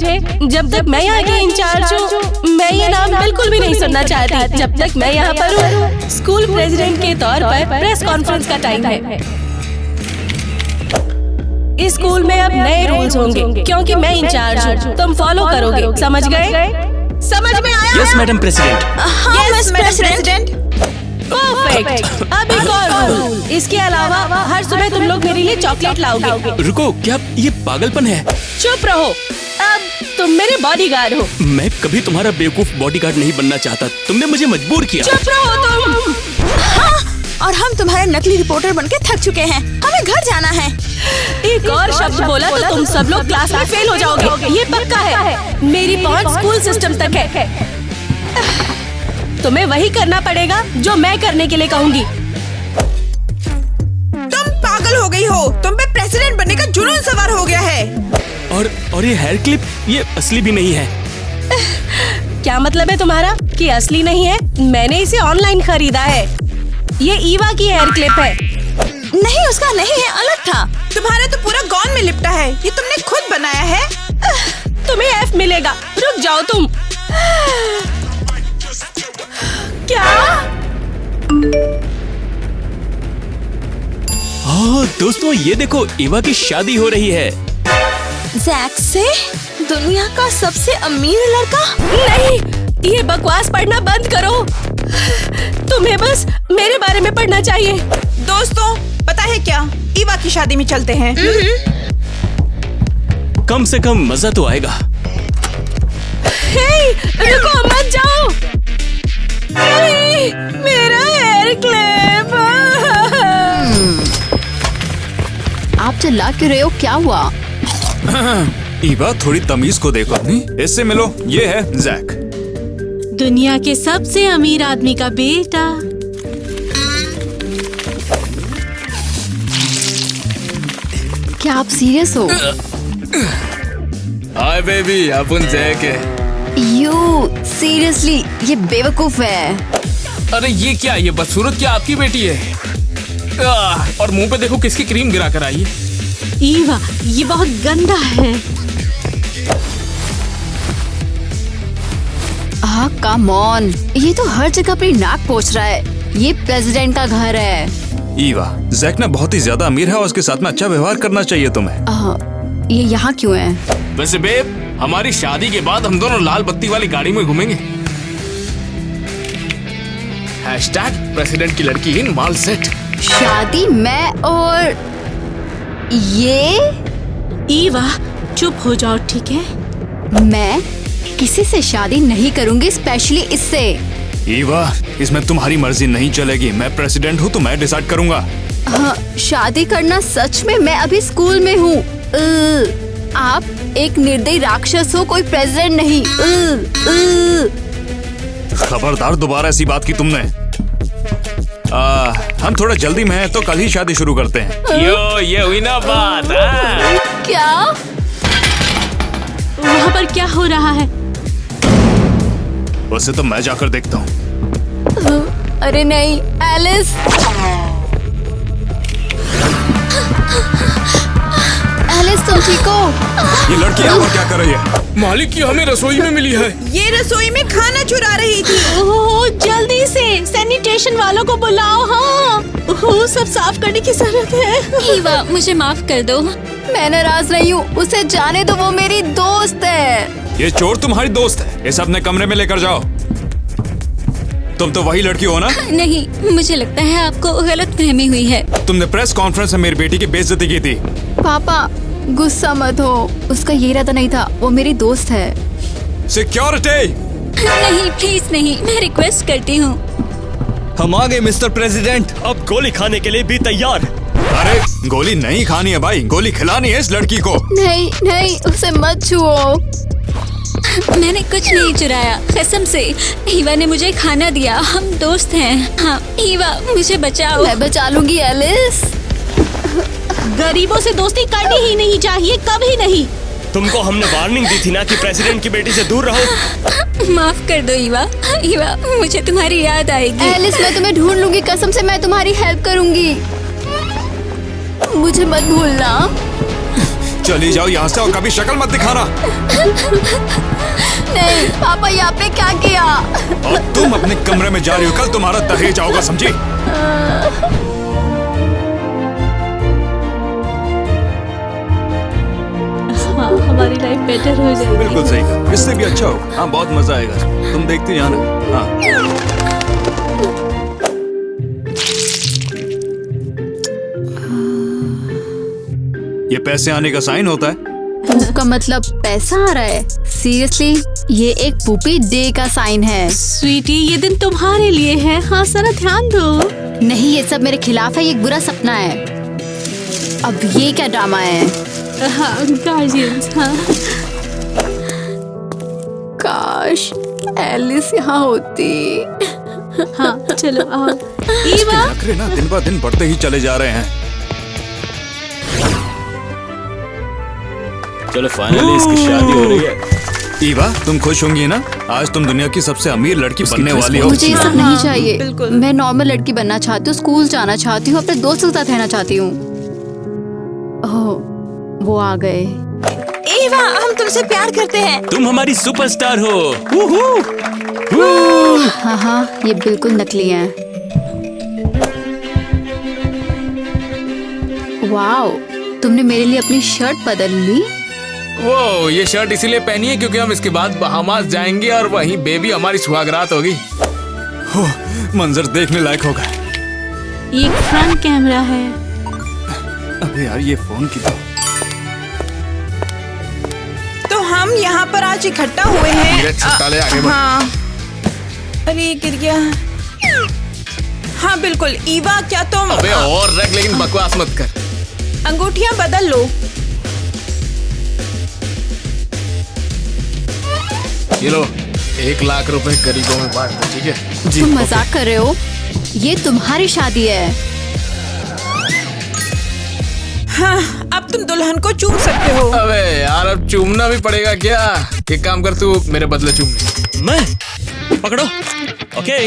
जब तक मैं यहाँ की इंचार्ज हूँ, मैं ये नाम बिल्कुल भी नहीं सुनना चाहती। जब तक मैं यहाँ पर हूँ, स्कूल प्रेसिडेंट के तौर पर प्रेस कॉन्फ्रेंस का टाइम है। इस स्कूल में अब नए रूल्स होंगे क्योंकि मैं इंचार्ज हूँ। तुम फॉलो करोगे, समझ गए? समझ में आया? Yes madam president. Yes madam president. Perfect. अब एक और रूल, इसके अलावा हर सुबह तुम लोग मेरे लिए चॉकलेट लाओगे। रुको, क्या ये पागलपन है? चुप रहो, अब तुम मेरे बॉडीगार्ड हो। मैं कभी तुम्हारा बेवकूफ बॉडीगार्ड नहीं बनना चाहता, तुमने मुझे मजबूर किया। चुप रहो तुम। हाँ, और हम तुम्हारे नकली रिपोर्टर बनके थक चुके हैं, हमें घर जाना है। एक और शब्द बोला तो तुम सब लोग क्लास में फेल हो जाओगे, ये पक्का है। मेरी पहुंच स्कूल सिस्टम तक है। तुम्हें वही करना पड़ेगा जो मैं करने के लिए कहूंगी। तुम पागल हो गई हो, तुम पे प्रेसिडेंट बनने का जुनून सवार हो गया है। और ये हेयर क्लिप, ये असली भी नहीं है। क्या मतलब है तुम्हारा कि असली नहीं है? मैंने इसे ऑनलाइन खरीदा है। ये ईवा की हेयर क्लिप है। नहीं, उसका नहीं है, अलग था। तुम्हारा तो पूरा गॉन में लिपटा है, ये तुमने खुद बनाया है। तुम्हें एफ मिलेगा, रुक जाओ तुम। क्या? दोस्तों, ये देखो, ईवा की शादी हो रही है। जैक से? दुनिया का सबसे अमीर लड़का? नहीं, ये बकवास पढ़ना बंद करो। तुम्हें बस मेरे बारे में पढ़ना चाहिए। दोस्तों, पता है क्या, ईवा की शादी में चलते हैं। कम से कम मजा तो आएगा। हे, रुको, मत जाओ। नहीं, मेरा हेयर क्लिप। आप चिल्ला क्यों रहे हो? क्या हुआ? ईवा, थोड़ी तमीज को देखो अपनी। इससे मिलो, ये है जैक, दुनिया के सबसे अमीर आदमी का बेटा। क्या आप सीरियस हो? हाय बेबी, अपन जैक है। You seriously? ये बेवकूफ है। अरे ये क्या, ये बदसूरत क्या आपकी बेटी है? और मुंह पे देखो किसकी क्रीम गिरा कर आई है। ईवा, ये बहुत गंदा है। कम ऑन, ये तो हर जगह अपनी नाक पोंछ रहा है। ये प्रेसिडेंट का घर है। ईवा, जैक ना बहुत ही ज्यादा अमीर है और उसके साथ में अच्छा व्यवहार करना चाहिए तुम्हें। ये यहाँ क्यों है? वैसे बेब, हमारी शादी के बाद हम दोनों लाल बत्ती वाली गाड़ी में घूमेंगे। #प्रेसिडेंट की लड़की इन माल सेट। शादी मैं और ये? ईवा चुप हो जाओ, ठीक है? मैं किसी से शादी नहीं करूंगी, स्पेशली इससे। ईवा, इसमें तुम्हारी मर्जी नहीं चलेगी। मैं प्रेसिडेंट हूँ तो मैं डिसाइड करूंगा। हाँ, शादी करना सच में। मैं अभी स्कूल में हूँ। आप एक निर्दयी राक्षस हो, कोई प्रेसिडेंट नहीं। खबरदार, दोबारा ऐसी बात की तुमने। हम थोड़ा जल्दी में हैं तो कल ही शादी शुरू करते हैं। यो, ये हुई ना बात। क्या? वहाँ पर क्या हो रहा है? वैसे तो मैं जाकर देखता हूँ। अरे नहीं, एलिस। एलिस, तुम ठीक हो? ये लड़की यहाँ पर क्या कर रही है? मालिक की हमें रसोई में मिली है। ये रसोई में खाना चुरा रही थी। ओह, जल्दी से सैनिटेशन वालों को बुलाओ। हाँ, ओह, सब साफ करने की जरूरत है। ईवा, मुझे माफ कर दो। मैं नाराज नहीं हूँ, उसे जाने दो, वो मेरी दोस्त है। ये चोर तुम्हारी दोस्त है। इसे अपने कमरे में लेकर जाओ। तुम तो वही लड़की हो ना? नहीं, मुझे लगता है आपको गलतफहमी हुई है। तुमने प्रेस कॉन्फ्रेंस में मेरी बेटी की बेइज्जती की थी। पापा, गुस्सा मत हो, उसका ये इरादा नहीं था, वो मेरी दोस्त है। सिक्योरिटी! नहीं, प्लीज नहीं, मैं रिक्वेस्ट करती हूँ। हम आ गए मिस्टर प्रेसिडेंट। अब गोली खाने के लिए भी तैयार। अरे, गोली नहीं खानी है भाई, गोली खिलानी है इस लड़की को। नहीं नहीं, उसे मत छुओ। मैंने कुछ नहीं चुराया, कसम से। ईवा ने मुझे खाना दिया, हम दोस्त हैं। हाँ, ईवा, मुझे बचाओ। मैं बचा लूंगी एलिस। गरीबों से दोस्ती करनी ही नहीं चाहिए, कभी नहीं। तुमको हमने वार्निंग दी थी ना कि प्रेसिडेंट की बेटी से दूर रहो। माफ कर दो ईवा। ईवा, मुझे तुम्हारी याद आएगी। एलिस, मैं तुम्हें ढूंढ लूंगी, कसम से मैं तुम्हारी हेल्प करूंगी। मुझे मत भूलना। चली जाओ यहाँ से और कभी शक्ल मत दिखाना। नहीं पापा, ये आपने क्या किया? और तुम अपने कमरे में जा रही हो, कल तुम्हारा दहेज आओगा, समझी? हाँ, हमारी लाइफ बेटर हो जाएगी। बिल्कुल सही कहा, इससे भी अच्छा हो। हाँ, बहुत मजा आएगा, तुम देखते जाना। हाँ। ये पैसे आने का साइन होता है। उसका मतलब पैसा आ रहा है? सीरियसली, ये एक पुपी डे का साइन है। स्वीटी, ये दिन तुम्हारे लिए है। हाँ, सारा ध्यान दो। नहीं, ये सब मेरे खिलाफ है, ये एक बुरा सपना है। अब ये क्या ड्रामा है? हाँ, गार्जियंस। हाँ, काश एलिस यहाँ होती। हाँ, चलो आओ। ईवा, नखरे ना दिन ब दिन बढ़ते ही चले जा रहे हैं। चलो, फाइनली इसकी शादी हो रही है। ईवा, तुम खुश होंगी ना? आज तुम दुनिया की सबसे अमीर लड़की बनने वाली हो। मुझे ये सब नहीं चाहिए। मैं नॉर्मल लड़की बनना चाहती हूँ, स्कूल जाना चाहती हूँ, अपने दोस्तों के साथ रहना चाहती हूँ। ओह, वो आ गए। ईवा, हम तुमसे प्यार करते हैं। तुम हमारी सुपरस्टार हो। हाँ हाँ, ये बिल्कुल नकली हैं। वाओ, तुमने मेरे लिए अपनी शर्ट बदल ली। वो ये शर्ट इसीलिए पहनी है क्योंकि हम इसके बाद बहामास जाएंगे और वहीं बेबी हमारी सुहागरात होगी। मंजर देखने लायक होगा। ये फ्रंट कैमरा है। अबे यार, ये फोन की तो हम यहाँ पर आज इकट्ठा हुए हैं। ले आगे बढ़। हाँ, अरे गिर गया। हाँ बिल्कुल। ईवा, क्या तुम? अबे और रख, लेकिन बकवास मत कर। अंगूठियाँ बदल लो। ये लो, 1 लाख रुपए गरीबों में बांट दो, ठीक है? तुम मजाक कर रहे हो? ये तुम्हारी शादी है। हाँ, अब तुम दुल्हन को चूम सकते हो। अबे यार, अब चूमना भी पड़ेगा क्या? एक काम कर, तू मेरे बदले चूम ले। मैं पकड़ो। ओके।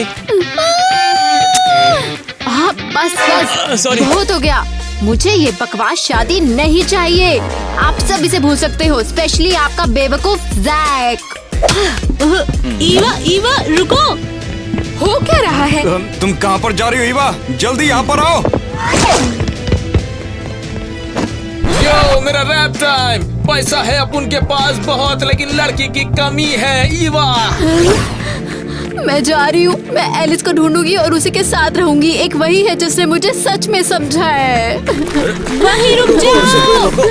हाँ, बस सॉरी। बहुत हो गया। मुझे ये बकवास शादी नहीं चाहिए। आप सब इसे भूल सकते हो, स्पेशली आपका बेवकूफ जैक। ईवा, ईवा, रुको। हो क्या रहा है? तुम कहाँ पर जा रही हो ईवा? जल्दी यहाँ पर आओ। यो मेरा रैप टाइम। पैसा है अपन के पास बहुत, लेकिन लड़की की कमी है। ईवा मैं जा रही हूँ। मैं एलिस को ढूंढूंगी और उसी के साथ रहूंगी। एक वही है जिसने मुझे सच में समझा है। वहीं रुक जाओ।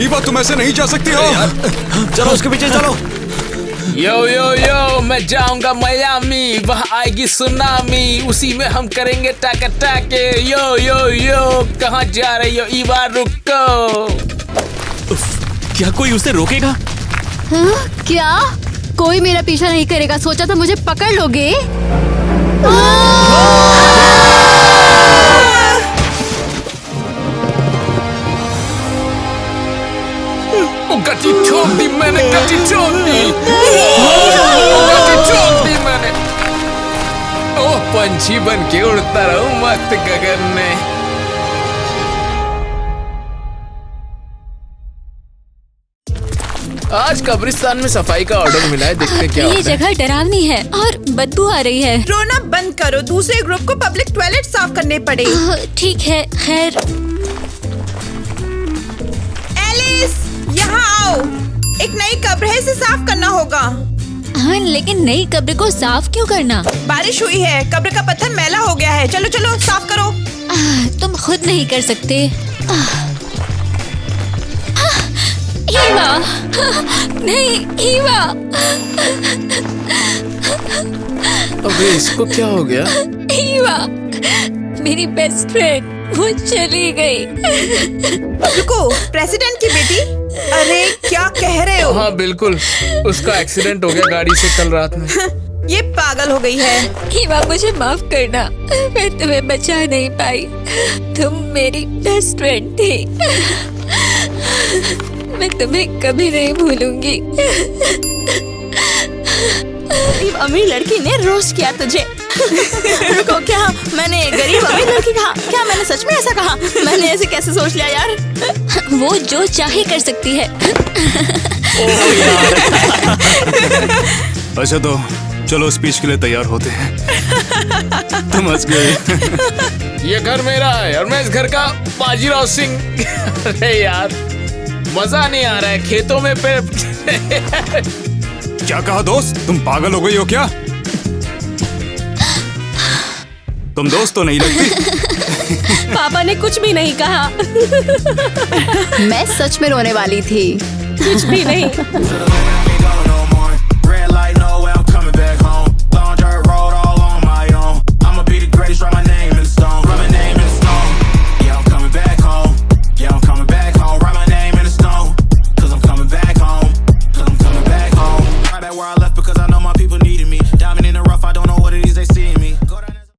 ईवा तुम ऐसे नहीं जा सकती हो। चलो उसके पीछे चलो। यो यो यो मैं जाऊंगा मियामी, वहाँ आएगी सुनामी, उसी में हम करेंगे टाका टाके। यो यो यो कहाँ जा रही हो ईवा, रुको। क्या कोई उसे रोकेगा? हाँ? क्या कोई मेरा पीछा नहीं करेगा? सोचा था मुझे पकड़ लोगे। गट्टी ठोक दी मैंने, गट्टी ठोक दी, गट्टी ठोक दी मैंने। ओह पंछी बन के उड़ता रहूं मस्त गगन में। आज कब्रिस्तान में सफाई का ऑर्डर मिला है, देखते क्या ये होता है। जगह डरावनी है और बदबू आ रही है। रोना बंद करो, दूसरे ग्रुप को पब्लिक टॉयलेट साफ करने पड़े। ठीक है, खैर। एलिस यहाँ आओ, एक नई कब्र है, इसे साफ करना होगा। हाँ, लेकिन नई कब्र को साफ क्यों करना? बारिश हुई है, कब्र का पत्थर मैला हो गया है। चलो चलो साफ करो। तुम खुद नहीं कर सकते। ईवा, नहीं ईवा। अबे इसको क्या हो गया? ईवा, मेरी बेस्ट फ्रेंड वो चली गई। रुको, प्रेसिडेंट की बेटी? अरे क्या कह रहे हो? हाँ बिल्कुल, उसका एक्सीडेंट हो गया गाड़ी से कल रात में। ये पागल हो गई है। ईवा मुझे माफ करना, मैं तुम्हें बचा नहीं पाई। तुम मेरी बेस्ट फ्रेंड थी। मैं तुम्हें कभी नहीं भूलूंगी। गरीब अमीर लड़की ने रोस्ट किया तुझे। रुको, क्या मैंने गरीब अमीर लड़की कहा? क्या मैंने सच में ऐसा कहा? मैंने ऐसे कैसे सोच लिया यार? वो जो चाहे कर सकती है। अच्छा तो चलो स्पीच के लिए तैयार होते हैं। तुम हंस गए। ये घर मेरा है और मैं इस घर का बाजीराव सिंह। अरे यार मजा नहीं आ रहा है खेतों में पे। क्या कहा दोस्त, तुम पागल हो गई हो क्या? तुम दोस्त तो नहीं लगती। पापा ने कुछ भी नहीं कहा। मैं सच में रोने वाली थी। कुछ भी नहीं।